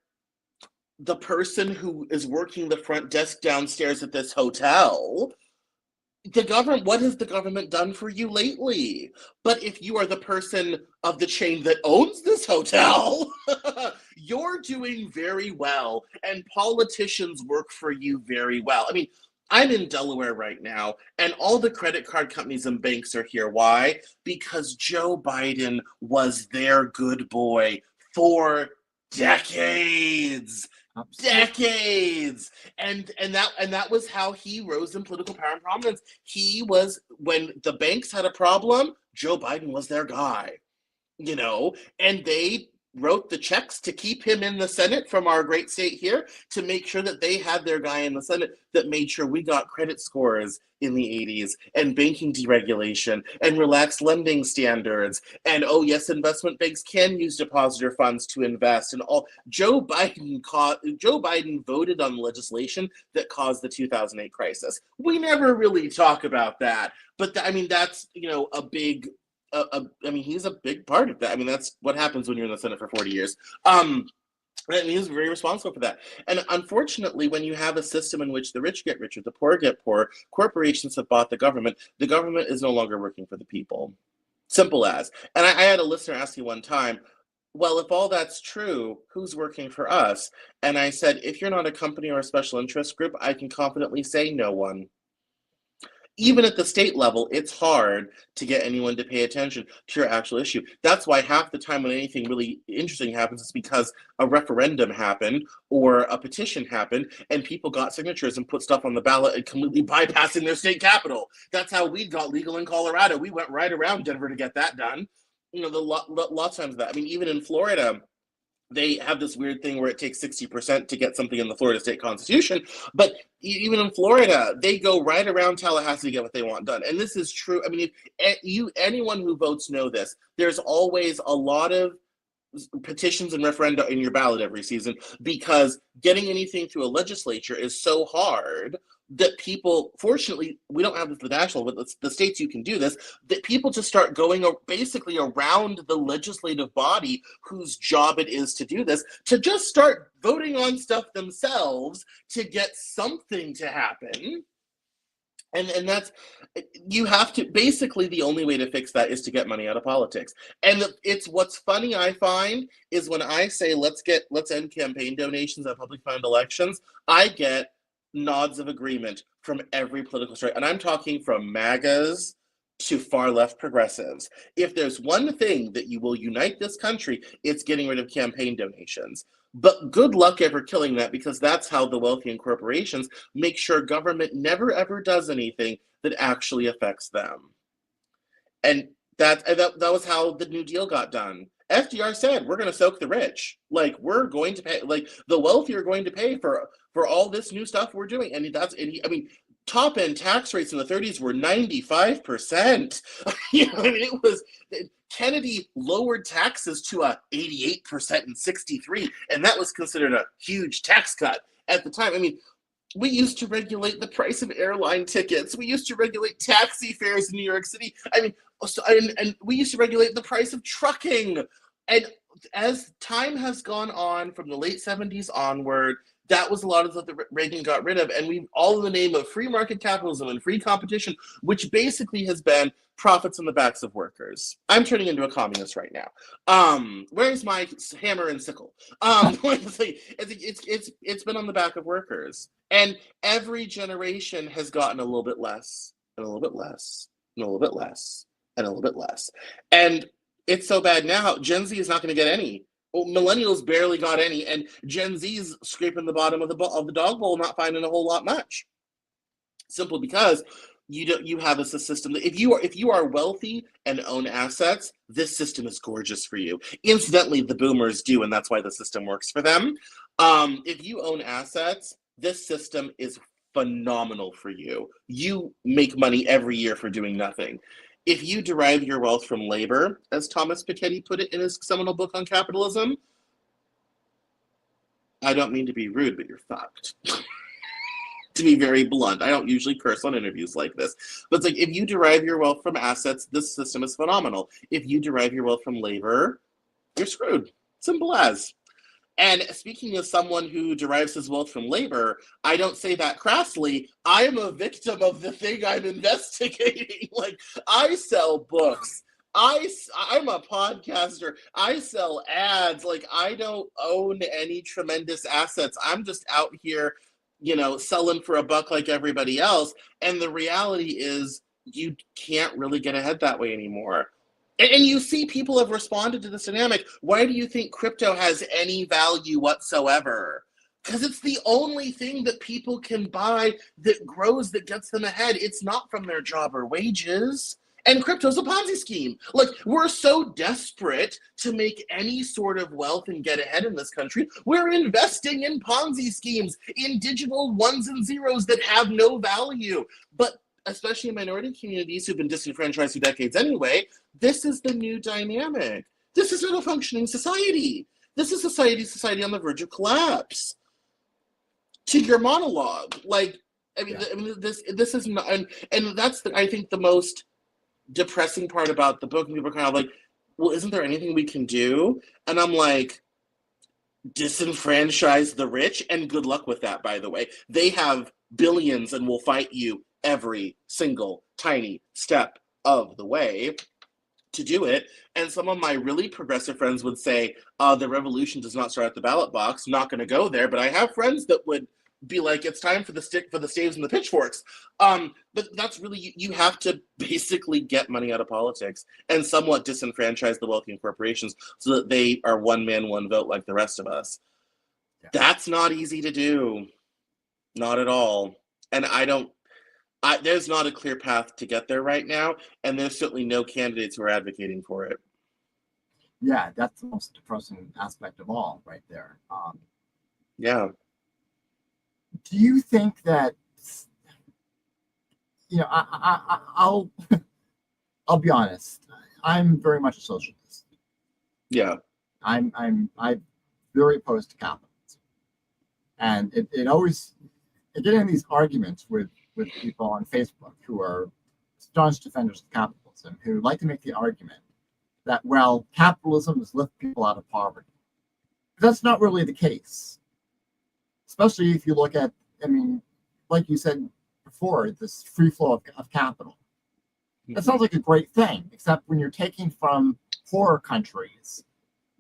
the person who is working the front desk downstairs at this hotel, what has the government done for you lately? But if you are the person of the chain that owns this hotel, you're doing very well, and politicians work for you very well. I mean, I'm in Delaware right now, and all the credit card companies and banks are here. Why? Because Joe Biden was their good boy for decades. Decades. And that was how he rose in political power and prominence. He was, when the banks had a problem, Joe Biden was their guy, and they wrote the checks to keep him in the Senate from our great state here, to make sure that they had their guy in the Senate that made sure we got credit scores in the 80s, and banking deregulation, and relaxed lending standards, and oh yes, investment banks can use depositor funds to invest, and all. Joe Biden voted on legislation that caused the 2008 crisis. We never really talk about that, but that's a big. He's a big part of that. I mean, that's what happens when you're in the Senate for 40 years. He's very responsible for that. And unfortunately, when you have a system in which the rich get richer, the poor get poor, corporations have bought the government is no longer working for the people. Simple as. And I had a listener ask me one time, well, if all that's true, who's working for us? And I said, if you're not a company or a special interest group, I can confidently say no one. even at the state level, it's hard to get anyone to pay attention to your actual issue. That's why half the time when anything really interesting happens, it's because a referendum happened or a petition happened and people got signatures and put stuff on the ballot and completely bypassing their state capital. That's how weed got legal in Colorado. We went right around Denver to get that done. You know, lots of times that. I mean, even in Florida, they have this weird thing where it takes 60% to get something in the Florida state constitution. But even in Florida, they go right around Tallahassee to get what they want done. And this is true. I mean, anyone who votes know this. There's always a lot of petitions and referenda in your ballot every season because getting anything through a legislature is so hard that people, fortunately, we don't have this at the national, but the states you can do this, that people just start going basically around the legislative body whose job it is to do this, to just start voting on stuff themselves to get something to happen. And that's, you have to, basically the only way to fix that is to get money out of politics. And it's what's funny, I find, is when I say let's end campaign donations at public fund elections, I get nods of agreement from every political stripe. And I'm talking from MAGAs to far left progressives. If there's one thing that you will unite this country, it's getting rid of campaign donations. But good luck ever killing that, because that's how the wealthy and corporations make sure government never ever does anything that actually affects them. And that was how the New Deal got done. FDR said, we're going to soak the rich. Like, we're going to pay, like, the wealthy are going to pay for all this new stuff we're doing. And I mean, top end tax rates in the 30s were 95%. You know, I mean, it was, Kennedy lowered taxes to 88% in '63, and that was considered a huge tax cut at the time. I mean, we used to regulate the price of airline tickets. We used to regulate taxi fares in New York City. I mean, and we used to regulate the price of trucking. And as time has gone on from the late 70s onward, that was a lot of what Reagan got rid of. And we all in the name of free market capitalism and free competition, which basically has been profits on the backs of workers. I'm turning into a communist right now. Where's my hammer and sickle? It's been on the back of workers. And every generation has gotten a little bit less, and a little bit less, and a little bit less, and a little bit less. And it's so bad now, Gen Z is not going to get any. Well, millennials barely got any, and Gen Z's scraping the bottom of the dog bowl, not finding a whole lot much. Simply because you have a system that if you are wealthy and own assets, this system is gorgeous for you. Incidentally, the boomers do, and that's why the system works for them. If you own assets, this system is phenomenal for you. You make money every year for doing nothing. If you derive your wealth from labor, as Thomas Piketty put it in his seminal book on capitalism, I don't mean to be rude, but you're fucked. To be very blunt, I don't usually curse on interviews like this, but it's like, if you derive your wealth from assets, this system is phenomenal. If you derive your wealth from labor, you're screwed. Simple as. And speaking as someone who derives his wealth from labor, I don't say that crassly. I am a victim of the thing I'm investigating. Like, I sell books. I'm a podcaster. I sell ads. Like, I don't own any tremendous assets. I'm just out here, you know, selling for a buck like everybody else. And the reality is you can't really get ahead that way anymore. And you see people have responded to this dynamic. Why do you think crypto has any value whatsoever? Because it's the only thing that people can buy that grows, that gets them ahead. It's not from their job or wages. And crypto's a Ponzi scheme. Like, we're so desperate to make any sort of wealth and get ahead in this country, we're investing in Ponzi schemes, in digital ones and zeros that have no value. But especially in minority communities who've been disenfranchised for decades anyway, this is the new dynamic. This is not a functioning society. This is society on the verge of collapse. To your monologue, like, I mean, this is not, and that's I think the most depressing part about the book. And people are kind of like, well, isn't there anything we can do? And I'm like, disenfranchise the rich, and good luck with that, by the way. They have billions and will fight you every single tiny step of the way to do it. And some of my really progressive friends would say, the revolution does not start at the ballot box. I'm not going to go there, but I have friends that would be like, it's time for the staves and the pitchforks. But that's really, you have to basically get money out of politics and somewhat disenfranchise the wealthy and corporations so that they are one man, one vote like the rest of us. Yeah. That's not easy to do. Not at all. And there's not a clear path to get there right now, and there's certainly no candidates who are advocating for it. Yeah, that's the most depressing aspect of all right there. Yeah. Do you think that, I'll be honest, I'm very much a socialist. Yeah. I'm very opposed to capitalism. And it always, I get in these arguments with people on Facebook who are staunch defenders of capitalism, who like to make the argument that, well, capitalism has lifted people out of poverty. But that's not really the case. Especially if you look at, like you said before, this free flow of capital. That sounds like a great thing, except when you're taking from poorer countries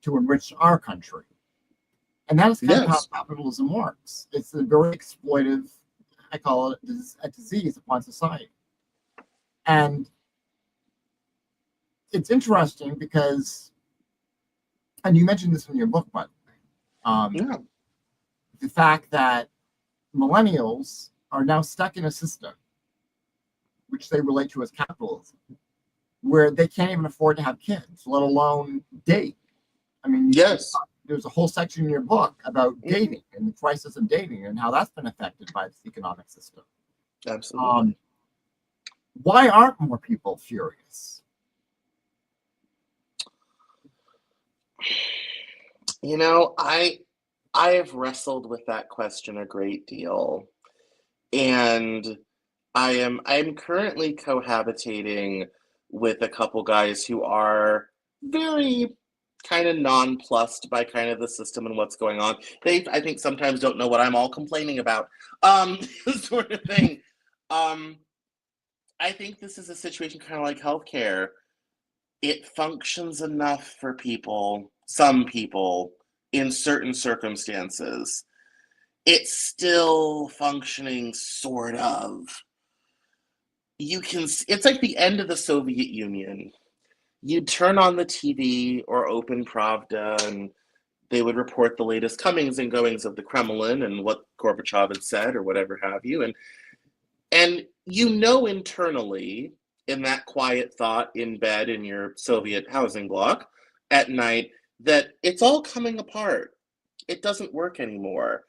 to enrich our country. And that is kind of how capitalism works. It's a very exploitive, I call it a disease upon society. And it's interesting because, and you mentioned this in your book, by the way, the fact that millennials are now stuck in a system which they relate to as capitalism, where they can't even afford to have kids, let alone date. Yes. There's a whole section in your book about dating and the crisis of dating and how that's been affected by this economic system. Absolutely. Why aren't more people furious? I have wrestled with that question a great deal, and I'm currently cohabitating with a couple guys who are very kind of nonplussed by kind of the system and what's going on. They, I think, sometimes don't know what I'm all complaining about, sort of thing. I think this is a situation kind of like healthcare. It functions enough for people, some people, in certain circumstances. It's still functioning, sort of. It's like the end of the Soviet Union. You'd turn on the TV or open Pravda, and they would report the latest comings and goings of the Kremlin and what Gorbachev had said or whatever have you. And internally, in that quiet thought in bed in your Soviet housing block at night, that it's all coming apart. It doesn't work anymore.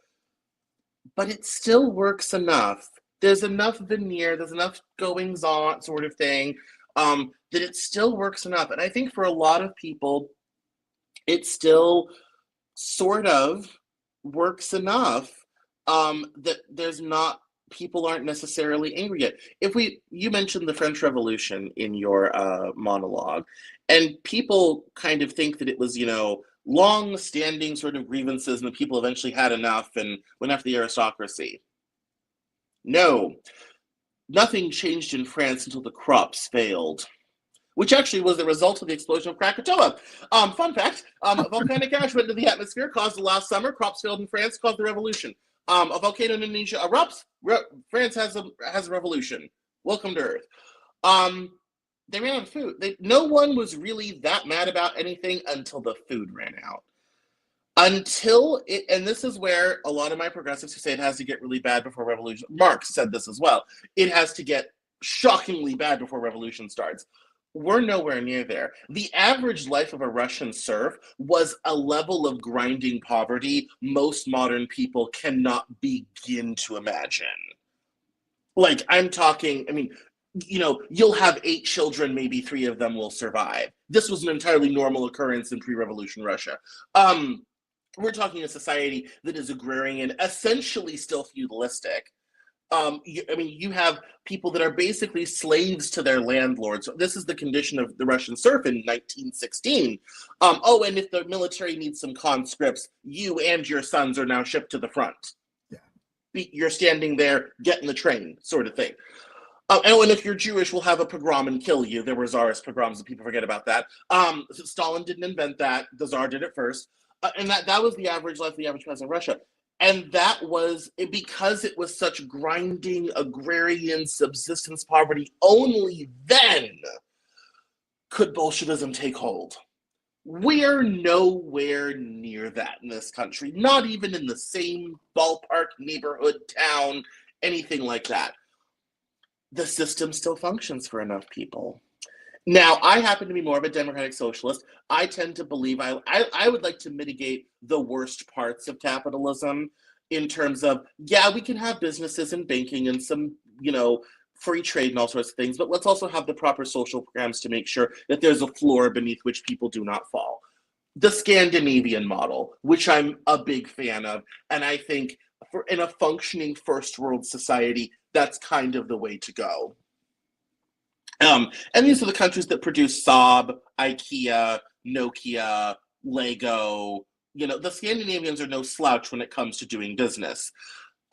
But it still works enough. There's enough veneer, there's enough goings on sort of thing, that it still works enough. And I think for a lot of people, it still sort of works enough that people aren't necessarily angry yet. You mentioned the French Revolution in your monologue, and people kind of think that it was, long-standing sort of grievances and the people eventually had enough and went after the aristocracy. No, nothing changed in France until the crops failed, which actually was the result of the explosion of Krakatoa. Fun fact, volcanic ash went into the atmosphere, caused the last summer, crops failed in France, caused the revolution. A volcano in Indonesia erupts, France has a revolution. Welcome to Earth. They ran out of food. No one was really that mad about anything until the food ran out. And this is where a lot of my progressives who say it has to get really bad before revolution, Marx said this as well, it has to get shockingly bad before revolution starts. We're nowhere near there. The average life of a Russian serf was a level of grinding poverty most modern people cannot begin to imagine. Like, I'm talking, you'll have 8 children, maybe 3 of them will survive. This was an entirely normal occurrence in pre-revolution Russia. We're talking a society that is agrarian, essentially still feudalistic. You have people that are basically slaves to their landlords. This is the condition of the Russian serf in 1916. And if the military needs some conscripts, you and your sons are now shipped to the front. Yeah. You're standing there, get in the train, sort of thing. And if you're Jewish, we'll have a pogrom and kill you. There were Tsarist pogroms, and people forget about that. Stalin didn't invent that. The Tsar did it first. And that was the average life of the average person in Russia. And that was because it was such grinding agrarian subsistence poverty. Only then could Bolshevism take hold. We're nowhere near that in this country, not even in the same ballpark, neighborhood, town, anything like that. The system still functions for enough people. Now, I happen to be more of a democratic socialist. I tend to believe I would like to mitigate the worst parts of capitalism in terms of, yeah, we can have businesses and banking and some, free trade and all sorts of things, but let's also have the proper social programs to make sure that there's a floor beneath which people do not fall. The Scandinavian model, which I'm a big fan of, and I think in a functioning first world society, that's kind of the way to go. And these are the countries that produce Saab, IKEA, Nokia, Lego. The Scandinavians are no slouch when it comes to doing business.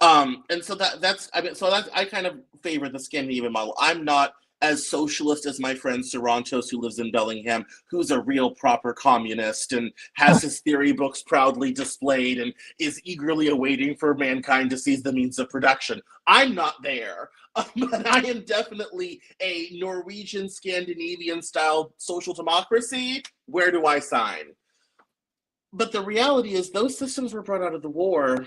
And so I kind of favor the Scandinavian model. I'm not as socialist as my friend Sarantos, who lives in Bellingham, who's a real proper communist and has his theory books proudly displayed and is eagerly awaiting for mankind to seize the means of production. I'm not there, but I am definitely a Norwegian, Scandinavian-style social democracy. Where do I sign? But the reality is those systems were brought out of the war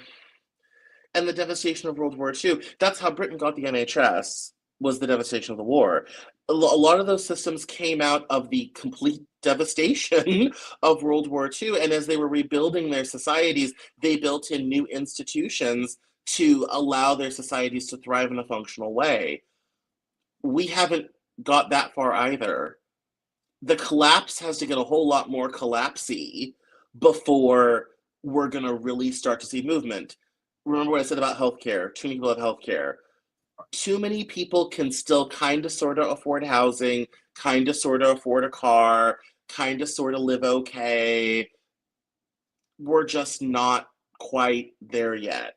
and the devastation of World War II. That's how Britain got the NHS, was the devastation of the war. A lot of those systems came out of the complete devastation of World War II. And as they were rebuilding their societies, they built in new institutions to allow their societies to thrive in a functional way. We haven't got that far either. The collapse has to get a whole lot more collapsy before we're going to really start to see movement. Remember what I said about healthcare? Too many people have healthcare. Too many people can still kind of sort of afford housing, kind of sort of afford a car, kind of sort of live okay. We're just not quite there yet.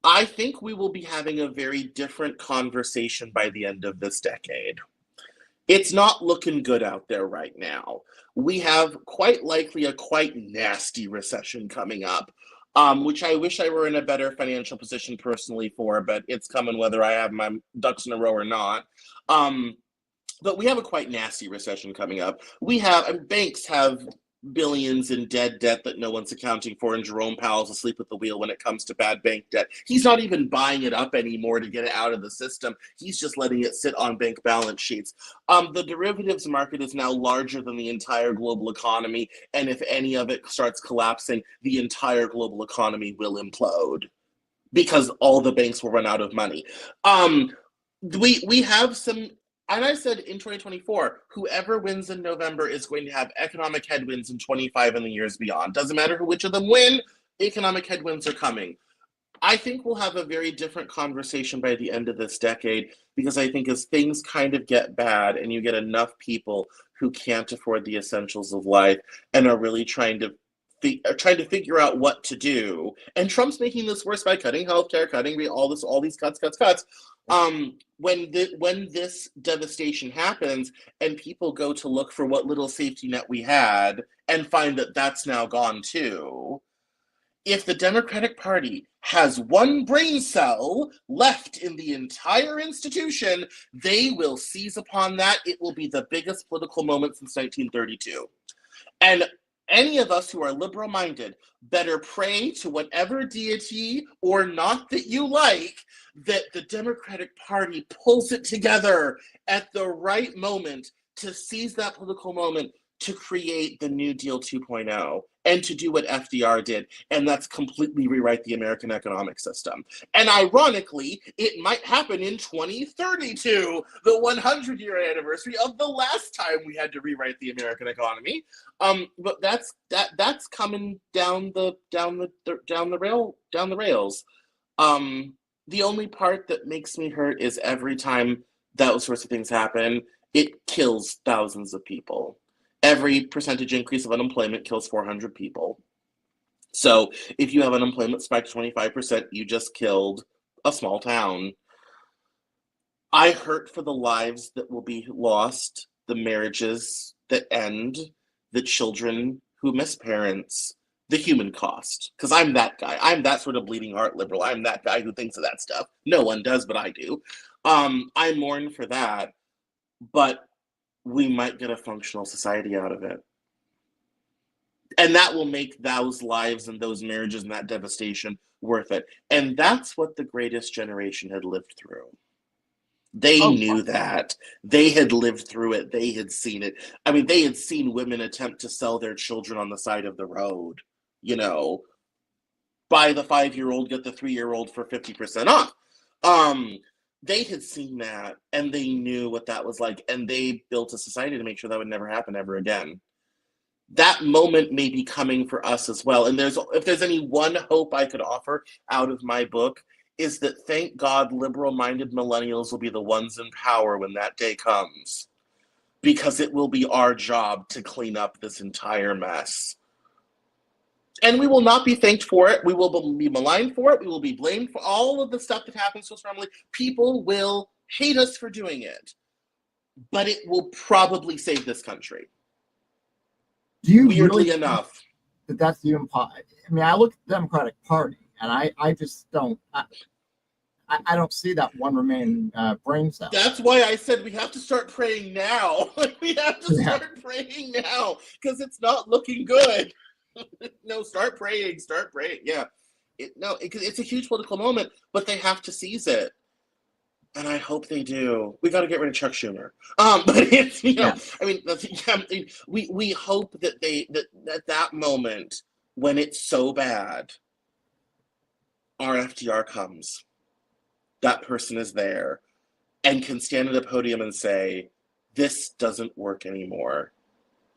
I think we will be having a very different conversation by the end of this decade. It's not looking good out there right now. We have quite likely a quite nasty recession coming up. Which I wish I were in a better financial position personally for, but it's coming whether I have my ducks in a row or not. But we have a quite nasty recession coming up. Banks have billions in dead debt that no one's accounting for, and Jerome Powell's asleep at the wheel when it comes to bad bank debt. He's not even buying it up anymore to get it out of the system. He's just letting it sit on bank balance sheets. The derivatives market is now larger than the entire global economy, and if any of it starts collapsing, the entire global economy will implode because all the banks will run out of money. We have some. And I said in 2024, whoever wins in November is going to have economic headwinds in 25 and the years beyond. Doesn't matter which of them win, economic headwinds are coming. I think we'll have a very different conversation by the end of this decade, because I think as things kind of get bad and you get enough people who can't afford the essentials of life and are really trying to figure out what to do, and Trump's making this worse by cutting healthcare, cutting all these cuts. When this devastation happens and people go to look for what little safety net we had and find that that's now gone too, if the Democratic Party has one brain cell left in the entire institution, they will seize upon that. It will be the biggest political moment since 1932. And any of us who are liberal-minded better pray to whatever deity or not that you like that the Democratic Party pulls it together at the right moment to seize that political moment to create the New Deal 2.0 and to do what FDR did, and that's completely rewrite the American economic system. And ironically, it might happen in 2032, the 100-year anniversary of the last time we had to rewrite the American economy. But that's coming down the rails. The only part that makes me hurt is every time those sorts of things happen, it kills thousands of people. Every percentage increase of unemployment kills 400 people. So if you have unemployment spike to 25%, you just killed a small town. I hurt for the lives that will be lost, the marriages that end, the children who miss parents, the human cost, because I'm that guy. I'm that sort of bleeding heart liberal. I'm that guy who thinks of that stuff. No one does, but I do. I mourn for that, but we might get a functional society out of it. And that will make those lives and those marriages and that devastation worth it. And that's what the greatest generation had lived through. They knew that. They had lived through it. They had seen it. I mean, they had seen women attempt to sell their children on the side of the road. You know, buy the 5-year-old, get the 3-year-old for 50% off. They had seen that, and they knew what that was like, and they built a society to make sure that would never happen ever again. That moment may be coming for us as well. And if there's any one hope I could offer out of my book, is that thank God liberal-minded millennials will be the ones in power when that day comes, because it will be our job to clean up this entire mess. And we will not be thanked for it. We will be maligned for it. We will be blamed for all of the stuff that happens to us normally. People will hate us for doing it. But it will probably save this country. Do you weirdly really enough. That's the empire? I mean, I look at the Democratic Party, and I just don't. I don't see that one remaining brain cell. That's why I said we have to start praying now. We have to start praying now, because it's not looking good. No, start praying. Yeah, it's a huge political moment, but they have to seize it, and I hope they do. We got to get rid of Chuck Schumer. But it's I mean, we hope that that moment when it's so bad, our FDR comes. That person is there and can stand at a podium and say, "This doesn't work anymore.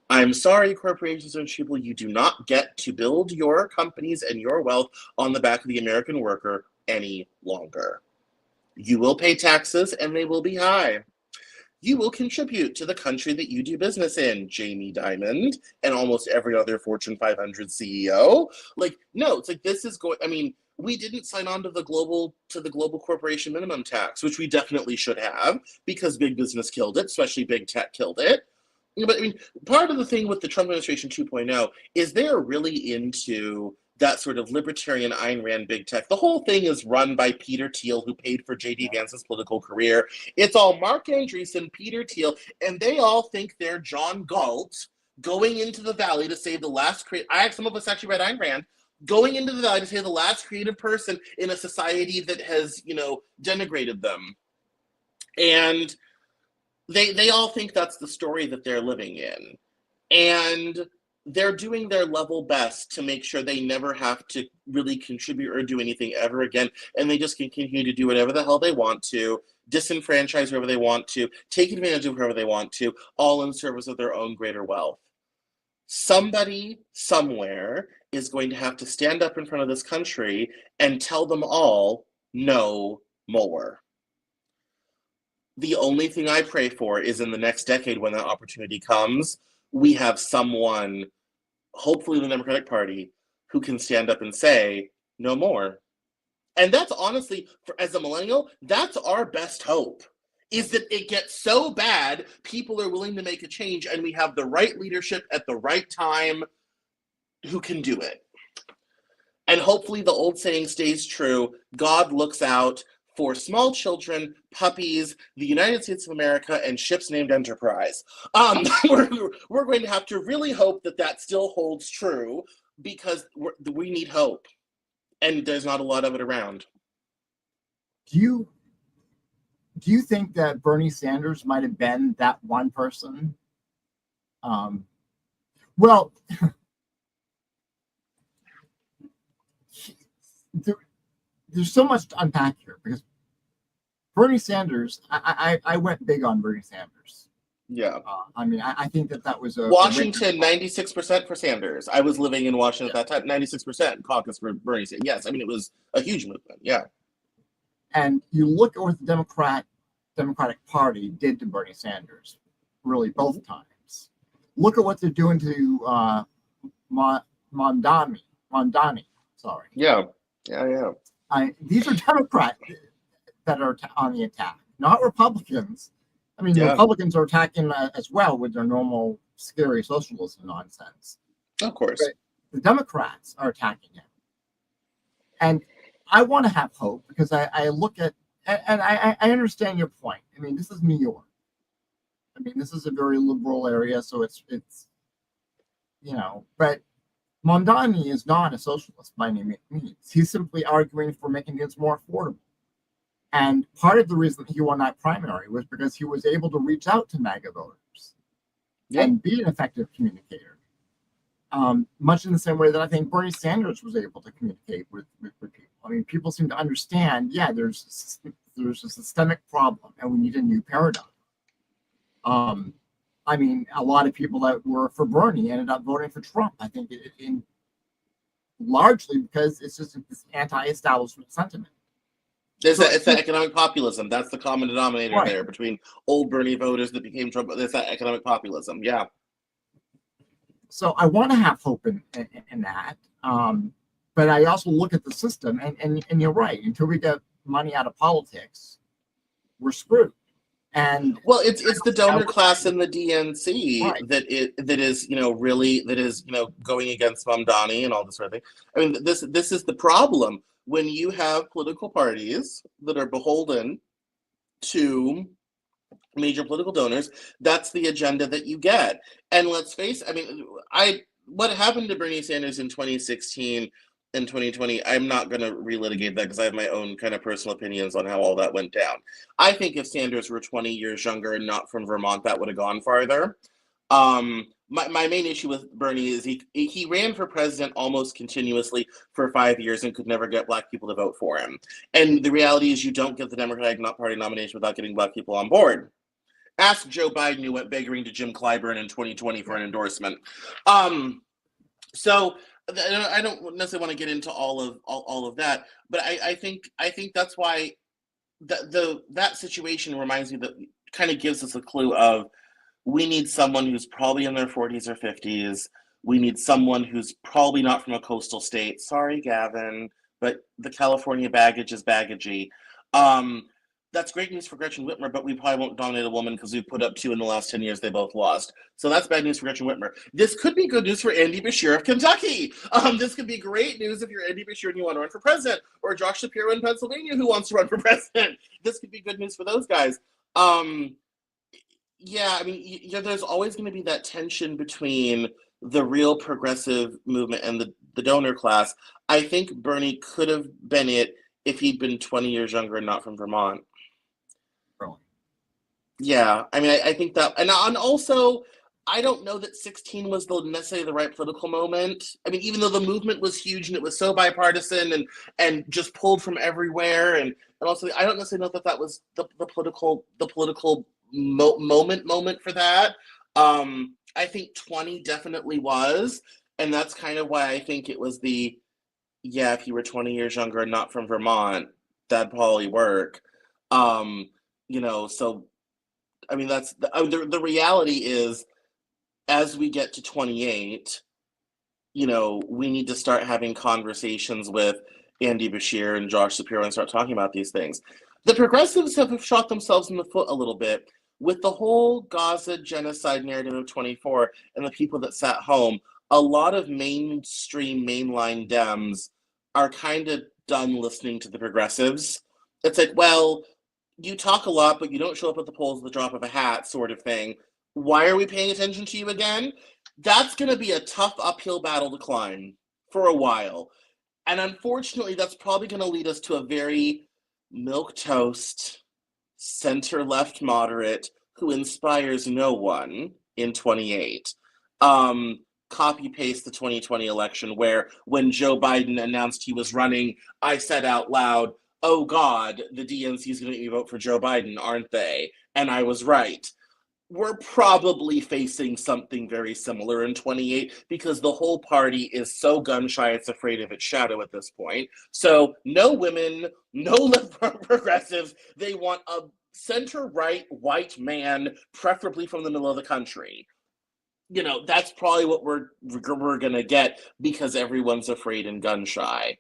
I'm sorry, corporations and people, you do not get to build your companies and your wealth on the back of the American worker any longer. You will pay taxes and they will be high. You will contribute to the country that you do business in, Jamie Dimon, and almost every other Fortune 500 CEO. Like, no, it's like this is going, I mean, we didn't sign on to the global corporation minimum tax, which we definitely should have, because big business killed it, especially big tech killed it. But I mean, part of the thing with the Trump administration 2.0 is they're really into that sort of libertarian Ayn Rand big tech. The whole thing is run by Peter Thiel, who paid for J.D. Vance's political career. It's all Mark Andreessen, Peter Thiel, and they all think they're John Galt going into the valley to save the last some of us actually read Ayn Rand, going into the valley to save the last creative person in a society that has, denigrated them. And they all think that's the story that they're living in. And they're doing their level best to make sure they never have to really contribute or do anything ever again. And they just continue to do whatever the hell they want to, disenfranchise whoever they want to, take advantage of whoever they want to, all in service of their own greater wealth. Somebody, somewhere, is going to have to stand up in front of this country and tell them all, no more. The only thing I pray for is in the next decade, when that opportunity comes, we have someone, hopefully the Democratic Party, who can stand up and say, no more. And that's honestly, as a millennial, that's our best hope, is that it gets so bad, people are willing to make a change, and we have the right leadership at the right time who can do it. And hopefully the old saying stays true, God looks out for small children, puppies, the United States of America, and ships named Enterprise. We're going to have to really hope that still holds true, because we need hope, and there's not a lot of it around. Do you think that Bernie Sanders might have been that one person? Well, there's so much to unpack here, because Bernie Sanders, I went big on Bernie Sanders. Yeah. I think that was a Washington, 96% for Sanders. I was living in Washington at that time. 96% caucus for Bernie Sanders. Yes, it was a huge movement. Yeah. And you look at what the Democratic Party did to Bernie Sanders, really both times. Look at what they're doing to Mondani. Sorry. Yeah. These are Democrats that are on the attack, not Republicans. The Republicans are attacking as well with their normal scary socialism nonsense. Of course. But the Democrats are attacking him. And I want to have hope because I look at, and I understand your point. I mean, this is New York. I mean, this is a very liberal area, so it's but Mamdani is not a socialist by any means. He's simply arguing for making things more affordable. And part of the reason he won that primary was because he was able to reach out to MAGA voters and be an effective communicator. Much in the same way that I think Bernie Sanders was able to communicate with people. I mean, people seem to understand, there's a systemic problem and we need a new paradigm. I mean, a lot of people that were for Bernie ended up voting for Trump. I think largely because it's just this anti-establishment sentiment. It's that economic populism. That's the common denominator there between old Bernie voters that became Trump. There's that economic populism. Yeah. So I want to have hope in that. But I also look at the system, and you're right. Until we get money out of politics, we're screwed. And well, it's the donor class in the DNC that is going against Mamdani and all this sort of thing. I mean, this is the problem when you have political parties that are beholden to major political donors. That's the agenda that you get. And let's face it, I mean, what happened to Bernie Sanders in 2016 and 2020, I'm not going to relitigate that because I have my own kind of personal opinions on how all that went down. I think if Sanders were 20 years younger and not from Vermont, that would have gone farther. My main issue with Bernie is he ran for president almost continuously for 5 years and could never get black people to vote for him. And the reality is you don't get the Democratic Party nomination without getting black people on board. Ask Joe Biden, who went begging to Jim Clyburn in 2020 for an endorsement. So I don't necessarily want to get into all of that, but I think that's why that situation reminds me that kind of gives us a clue of we need someone who's probably in their 40s or 50s. We need someone who's probably not from a coastal state. Sorry, Gavin, but the California baggage is baggagey. That's great news for Gretchen Whitmer, but we probably won't nominate a woman because we've put up 2 in the last 10 years. They both lost. So that's bad news for Gretchen Whitmer. This could be good news for Andy Beshear of Kentucky. This could be great news if you're Andy Beshear and you want to run for president, or Josh Shapiro in Pennsylvania who wants to run for president. This could be good news for those guys. Yeah, I mean, there's always going to be that tension between the real progressive movement and the donor class. I think Bernie could have been it if he'd been 20 years younger and not from Vermont. Really? Yeah, I mean, I think that, and also, I don't know that 16 was necessarily the right political moment. I mean, even though the movement was huge and it was so bipartisan and just pulled from everywhere, and also, I don't necessarily know that was the political moment for that. I think 20 definitely was, and that's kind of why I think it was if you were 20 years younger and not from Vermont, that'd probably work. So, I mean, that's the reality is, as we get to 28, we need to start having conversations with Andy Beshear and Josh Shapiro and start talking about these things. The progressives have shot themselves in the foot a little bit with the whole Gaza genocide narrative of 24 and the people that sat home. A lot of mainstream, mainline Dems are kind of done listening to the progressives. It's like, well, you talk a lot, but you don't show up at the polls at the drop of a hat sort of thing. Why are we paying attention to you again? That's going to be a tough uphill battle to climb for a while. And unfortunately, that's probably going to lead us to a very milquetoast, center-left moderate who inspires no one in 28. Copy-paste the 2020 election where when Joe Biden announced he was running, I said out loud, oh God, the DNC is going to make me vote for Joe Biden, aren't they? And I was right. We're probably facing something very similar in 28 because the whole party is so gun-shy it's afraid of its shadow at this point. So no women, no progressives. They want a center-right white man, preferably from the middle of the country. That's probably what we're going to get because everyone's afraid and gun-shy.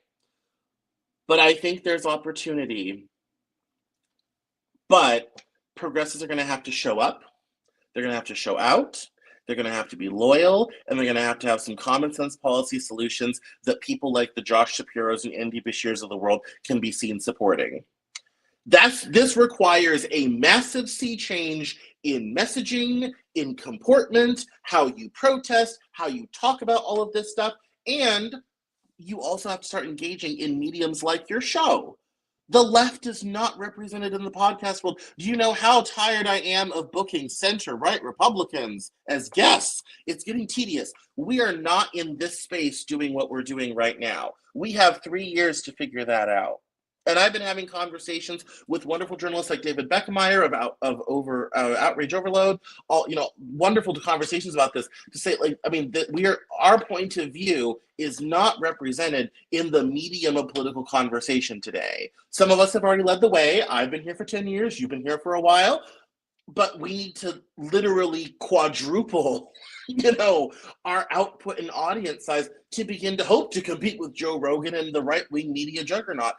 But I think there's opportunity. But progressives are going to have to show up. They're going to have to show out. They're going to have to be loyal, and they're going to have some common sense policy solutions that people like the Josh Shapiros and Andy Bashirs of the world can be seen supporting. This requires a massive sea change in messaging, in comportment, how you protest, how you talk about all of this stuff, and you also have to start engaging in mediums like your show. The left is not represented in the podcast world. Do you know how tired I am of booking center-right Republicans as guests? It's getting tedious. We are not in this space doing what we're doing right now. We have 3 years to figure that out. And I've been having conversations with wonderful journalists like David Beckmeyer of Outrage Overload. All wonderful conversations about this. To say, our point of view is not represented in the medium of political conversation today. Some of us have already led the way. I've been here for 10 years. You've been here for a while. But we need to literally quadruple, our output and audience size to begin to hope to compete with Joe Rogan and the right-wing media juggernaut.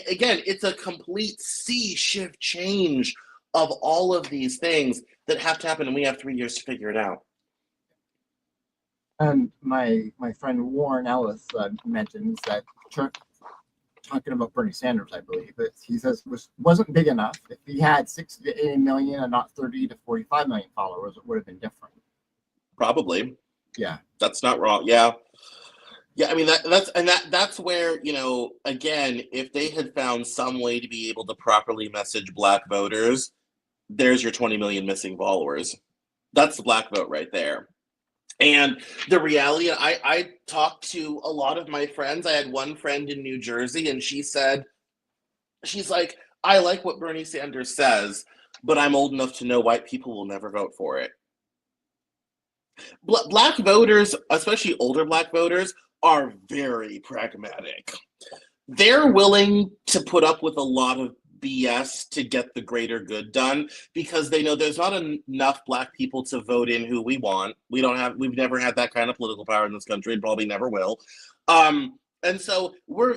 Again, it's a complete sea shift change of all of these things that have to happen, and we have 3 years to figure it out. And my friend Warren Ellis mentions that, talking about Bernie Sanders, I believe, that he says wasn't big enough. If he had 60 to 80 million and not 30 to 45 million followers, it would have been different. Probably. Yeah. That's not wrong. Yeah. Yeah, I mean that's where, again, if they had found some way to be able to properly message Black voters, there's your 20 million missing followers. That's the Black vote right there. And the reality, I talked to a lot of my friends. I had one friend in New Jersey, and she's like, I like what Bernie Sanders says, but I'm old enough to know white people will never vote for it. Black voters, especially older Black voters, are very pragmatic. They're willing to put up with a lot of BS to get the greater good done because they know there's not enough Black people to vote in who we want. We've never had that kind of political power in this country and probably never will. And so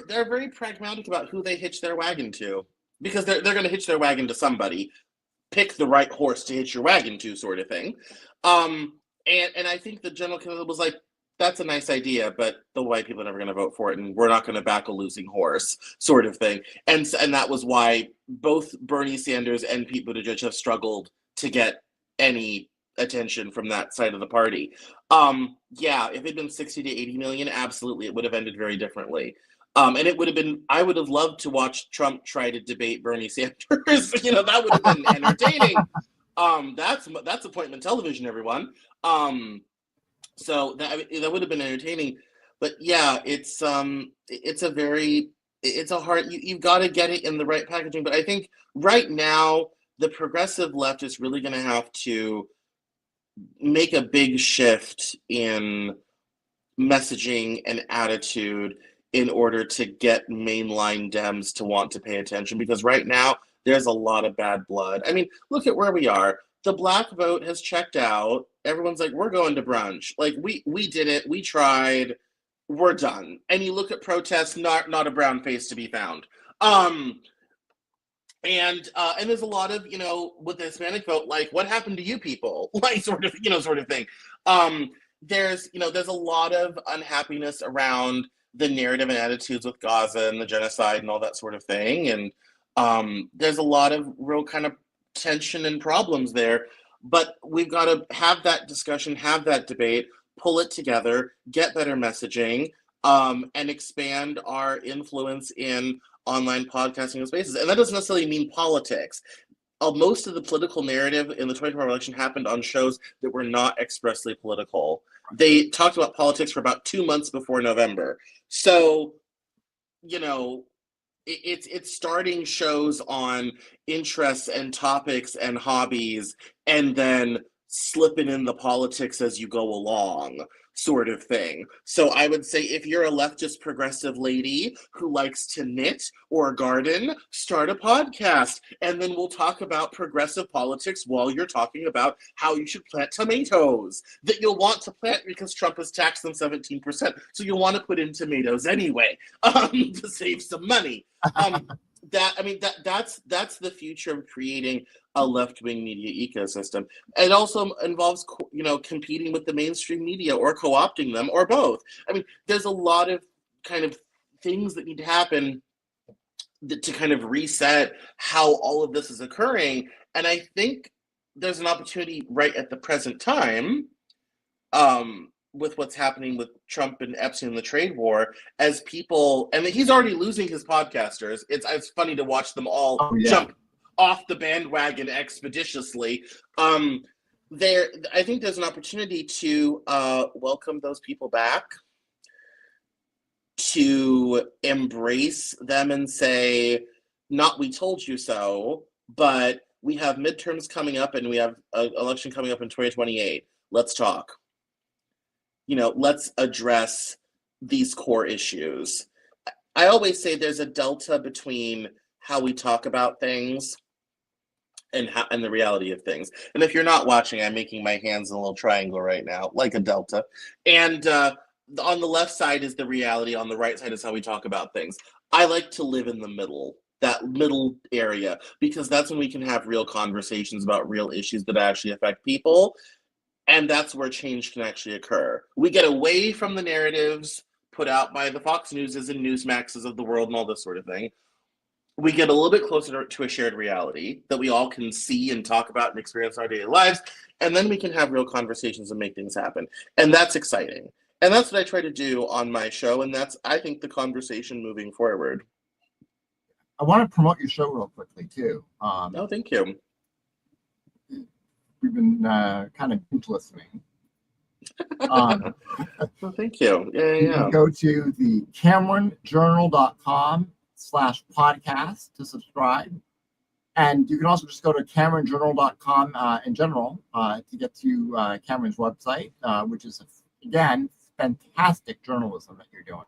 they're very pragmatic about who they hitch their wagon to because they're going to hitch their wagon to somebody. Pick the right horse to hitch your wagon to, sort of thing. And I think the general counsel was like, that's a nice idea, but the white people are never going to vote for it, and we're not going to back a losing horse, sort of thing. And that was why both Bernie Sanders and Pete Buttigieg have struggled to get any attention from that side of the party. Yeah, if it had been 60 to 80 million, absolutely, it would have ended very differently. And it would have been, I would have loved to watch Trump try to debate Bernie Sanders. That would have been entertaining. That's appointment television, everyone. So that would have been entertaining, but yeah, it's a hard, you've got to get it in the right packaging. But I think right now the progressive left is really going to have to make a big shift in messaging and attitude in order to get mainline Dems to want to pay attention, because right now there's a lot of bad blood. I mean, look at where we are. The Black vote has checked out. Everyone's like, we're going to brunch. Like, we did it. We tried. We're done. And you look at protests, not a brown face to be found. And there's a lot of, with the Hispanic vote, like, what happened to you people? Like, sort of thing. There's a lot of unhappiness around the narrative and attitudes with Gaza and the genocide and all that sort of thing. And there's a lot of real kind of tension and problems there, but we've got to have that discussion, have that debate, pull it together, get better messaging, and expand our influence in online podcasting spaces. And that doesn't necessarily mean politics. Most of the political narrative in the 2024 election happened on shows that were not expressly political. They talked about politics for about 2 months before November. So, it's starting shows on interests and topics and hobbies and then slipping in the politics as you go along, sort of thing. So I would say if you're a leftist progressive lady who likes to knit or garden, start a podcast, and then we'll talk about progressive politics while you're talking about how you should plant tomatoes that you'll want to plant because Trump has taxed them 17%. So you'll want to put in tomatoes anyway to save some money. that's the future of creating a left-wing media ecosystem. It also involves, competing with the mainstream media or co-opting them or both. I mean, there's a lot of kind of things that need to happen to kind of reset how all of this is occurring. And I think there's an opportunity right at the present time, with what's happening with Trump and Epstein and the trade war, as people, and he's already losing his podcasters. It's funny to watch them all jump off the bandwagon expeditiously. I think there's an opportunity to welcome those people back, to embrace them and say, not "we told you so," but we have midterms coming up and we have an election coming up in 2028. Let's talk. Let's address these core issues. I always say there's a delta between how we talk about things and the reality of things. And if you're not watching, I'm making my hands in a little triangle right now, like a delta. And on the left side is the reality. On the right side is how we talk about things. I like to live in the middle, that middle area, because that's when we can have real conversations about real issues that actually affect people. And that's where change can actually occur. We get away from the narratives put out by the Fox Newses and Newsmaxes of the world and all this sort of thing. We get a little bit closer to a shared reality that we all can see and talk about and experience in our daily lives. And then we can have real conversations and make things happen. And that's exciting. And that's what I try to do on my show. And that's, I think, the conversation moving forward. I want to promote your show real quickly, too. Oh, thank you. We've been kind of binge listening. Well, thank you. Yeah. You can go to the CameronJournal.com/podcast to subscribe. And you can also just go to CameronJournal.com in general to get to Cameron's website, which is, again, fantastic journalism that you're doing.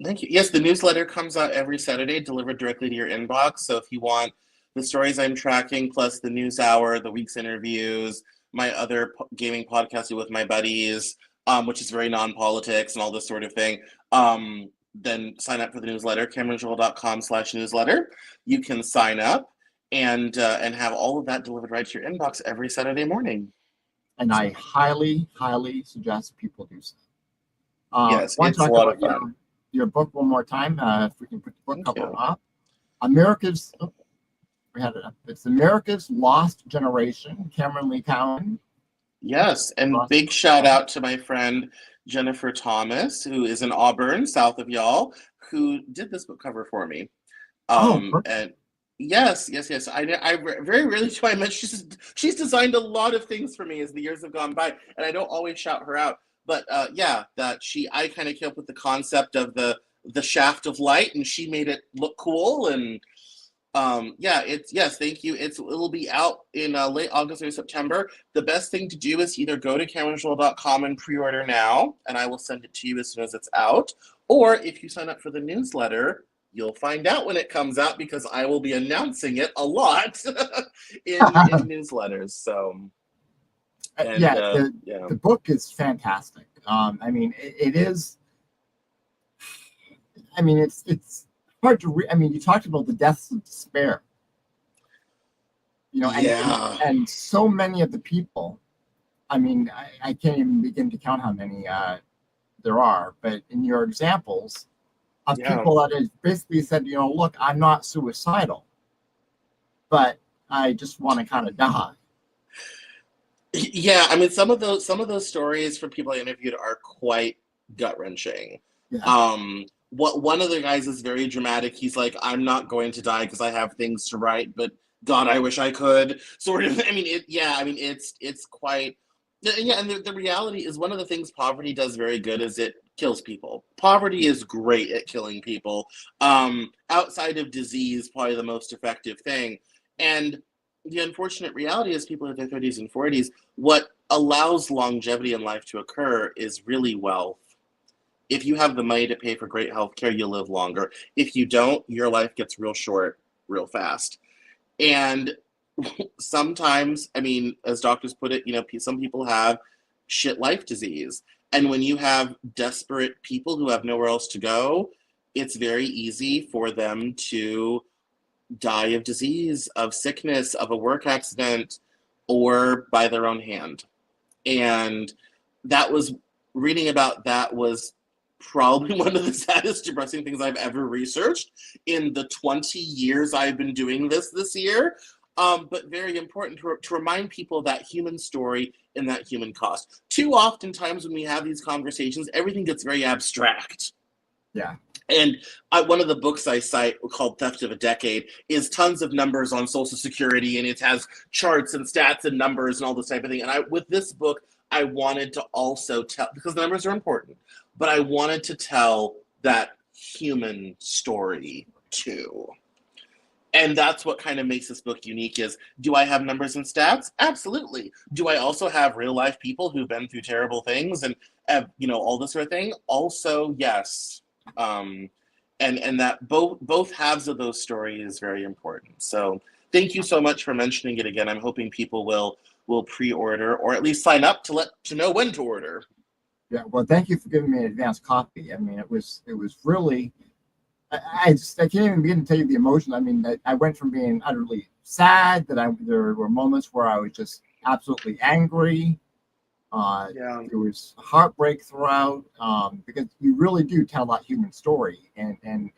Thank you. Yes, the newsletter comes out every Saturday, delivered directly to your inbox. So if you want the stories I'm tracking, plus the news hour, the week's interviews, my other gaming podcast with my buddies, which is very non-politics and all this sort of thing, then sign up for the newsletter, CameronJournal.com/newsletter. You can sign up and have all of that delivered right to your inbox every Saturday morning. And I highly, highly suggest people do so. Yes, it's a lot of fun. Your book one more time, if we can put the book cover up. It's America's Lost Generation, Cameron Lee Cowan. Yes, and big shout out to my friend Jennifer Thomas, who is in Auburn, south of y'all, who did this book cover for me. And yes. I very rarely do I mention she's designed a lot of things for me as the years have gone by, and I don't always shout her out. But I kind of came up with the concept of the shaft of light, and she made it look cool. And thank you. It'll be out in late August or September. The best thing to do is either go to CameronJournal.com and pre-order now, and I will send it to you as soon as it's out. Or if you sign up for the newsletter, you'll find out when it comes out, because I will be announcing it a lot in newsletters. So. The book is fantastic. It is. It's hard to read. You talked about the deaths of despair. And so many of the people. I can't even begin to count how many there are. But in your examples of people that have basically said, look, I'm not suicidal, but I just want to kind of die. Yeah, some of those stories from people I interviewed are quite gut-wrenching. Yeah. One of the guys is very dramatic. He's like, I'm not going to die because I have things to write, but God, I wish I could. Sort of. It's quite. Yeah, and the reality is, one of the things poverty does very good is it kills people. Poverty is great at killing people. Outside of disease, probably the most effective thing. And the unfortunate reality is, people in their 30s and 40s, what allows longevity in life to occur is really wealth. If you have the money to pay for great health care, you live longer. If you don't, your life gets real short real fast. And sometimes, as doctors put it, some people have shit life disease. And when you have desperate people who have nowhere else to go, it's very easy for them to die of disease, of sickness, of a work accident, or by their own hand. And that was, reading about that was probably one of the saddest, depressing things I've ever researched in the 20 years I've been doing this year. But very important to remind people that human story and that human cost. Too often times when we have these conversations, everything gets very abstract. Yeah. And one of the books I cite called Theft of a Decade is tons of numbers on Social Security, and it has charts and stats and numbers and all this type of thing. And with this book, I wanted to also tell, because the numbers are important, but I wanted to tell that human story too. And that's what kind of makes this book unique is, do I have numbers and stats? Absolutely. Do I also have real life people who've been through terrible things and have, all this sort of thing? Also, yes. And that both halves of those stories is very important. So thank you so much for mentioning it again. I'm hoping people will pre-order or at least sign up to know when to order. Yeah, well, thank you for giving me an advanced copy. I mean, it was really, I can't even begin to tell you the emotion. I mean, I went from being utterly sad that there were moments where I was just absolutely angry. There was heartbreak throughout, because you really do tell that human story in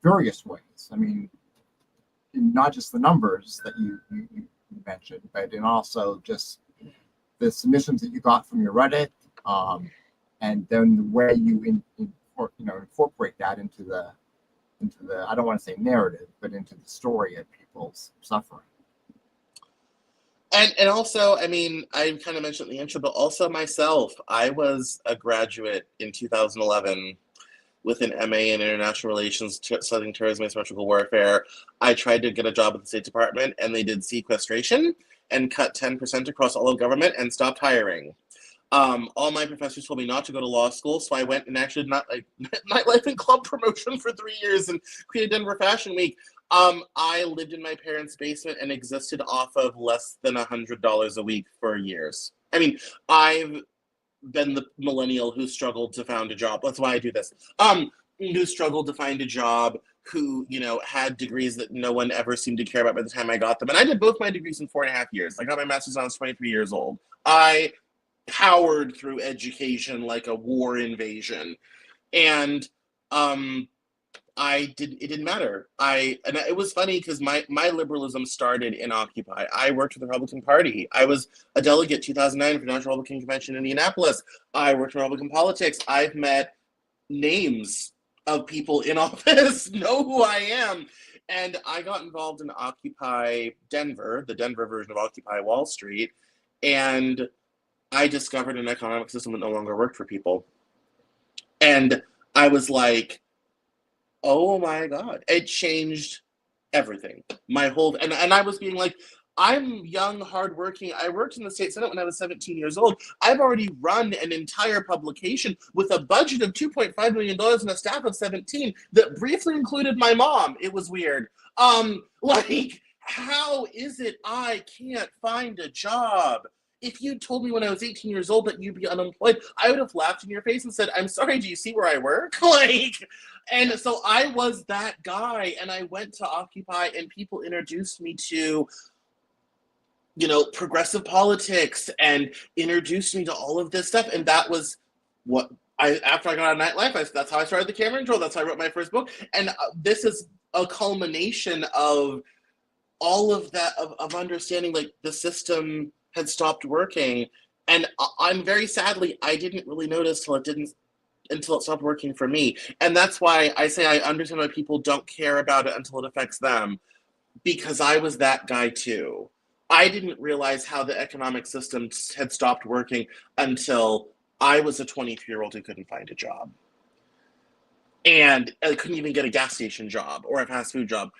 various ways. I mean, not just the numbers that you mentioned, but in also just the submissions that you got from your Reddit, and then the way you incorporate that into the I don't want to say narrative, but into the story of people's suffering. And also, I mean, I kind of mentioned in the intro, but also myself, I was a graduate in 2011 with an MA in International Relations, studying terrorism and asymmetrical warfare. I tried to get a job at the State Department, and they did sequestration and cut 10% across all of government and stopped hiring. All my professors told me not to go to law school, so I went and actually did nightlife and club promotion for 3 years and created Denver Fashion Week. I lived in my parents' basement and existed off of less than $100 a week for years. I mean, I've been the millennial who struggled to find a job. That's why I do this. Who struggled to find a job, who, had degrees that no one ever seemed to care about by the time I got them. And I did both my degrees in 4.5 years. I got my master's when I was 23 years old. I powered through education like a war invasion. And it didn't matter. It was funny because my liberalism started in Occupy. I worked for the Republican Party. I was a delegate 2009 for the National Republican Convention in Indianapolis. I worked in Republican politics. I've met names of people in office, know who I am. And I got involved in Occupy Denver, the Denver version of Occupy Wall Street. And I discovered an economic system that no longer worked for people. And I was like, oh my God, it changed everything. My whole, and I was being like, I'm young, hardworking. I worked in the state Senate when I was 17 years old. I've already run an entire publication with a budget of $2.5 million and a staff of 17 that briefly included my mom. It was weird. How is it I can't find a job? If you told me when I was 18 years old that you'd be unemployed, I would have laughed in your face and said, I'm sorry, do you see where I work? And so I was that guy, and I went to Occupy, and people introduced me to, progressive politics and introduced me to all of this stuff. And that was what after I got out of nightlife, that's how I started the Cameron Drill. That's how I wrote my first book. And this is a culmination of all of that, of understanding, like, the system had stopped working. And I'm very sadly, I didn't really notice until it stopped working for me. And that's why I say I understand why people don't care about it until it affects them, because I was that guy too. I didn't realize how the economic system had stopped working until I was a 23-year-old who couldn't find a job. And I couldn't even get a gas station job or a fast food job.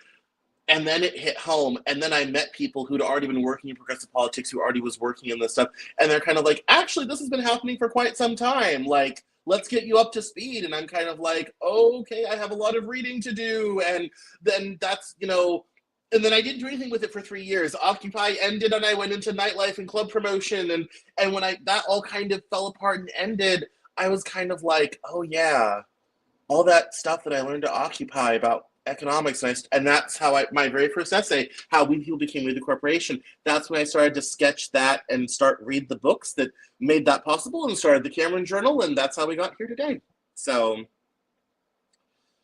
And then it hit home, and then I met people who'd already been working in progressive politics, who already was working in this stuff, and they're kind of like, actually, this has been happening for quite some time. Like, let's get you up to speed. And I'm kind of like, okay, I have a lot of reading to do. And then that's, and then I didn't do anything with it for 3 years. Occupy ended, and I went into nightlife and club promotion. And when that all kind of fell apart and ended, I was kind of like, oh yeah, all that stuff that I learned to occupy about economics, and that's how my very first essay, How We People Became We the Corporation, that's when I started to sketch that and read the books that made that possible, and started the Cameron Journal, and that's how we got here today. So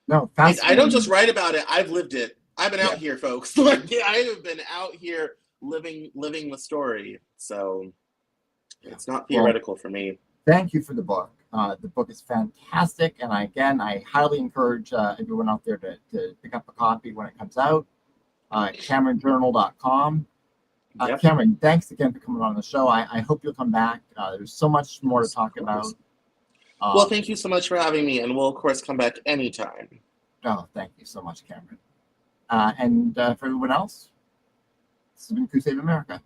No, I don't just write about it, I've lived it. I've been out here, folks. Like, I have been out here living the story. So it's not theoretical for me. Thank you for the book. The book is fantastic, and I highly encourage everyone out there to pick up a copy when it comes out. CameronJournal.com. Yep. Cameron, thanks again for coming on the show. I hope you'll come back. There's so much more to talk about. Well, thank you so much for having me, and we'll, of course, come back anytime. Oh, thank you so much, Cameron. And for everyone else, this has been Coup Save America.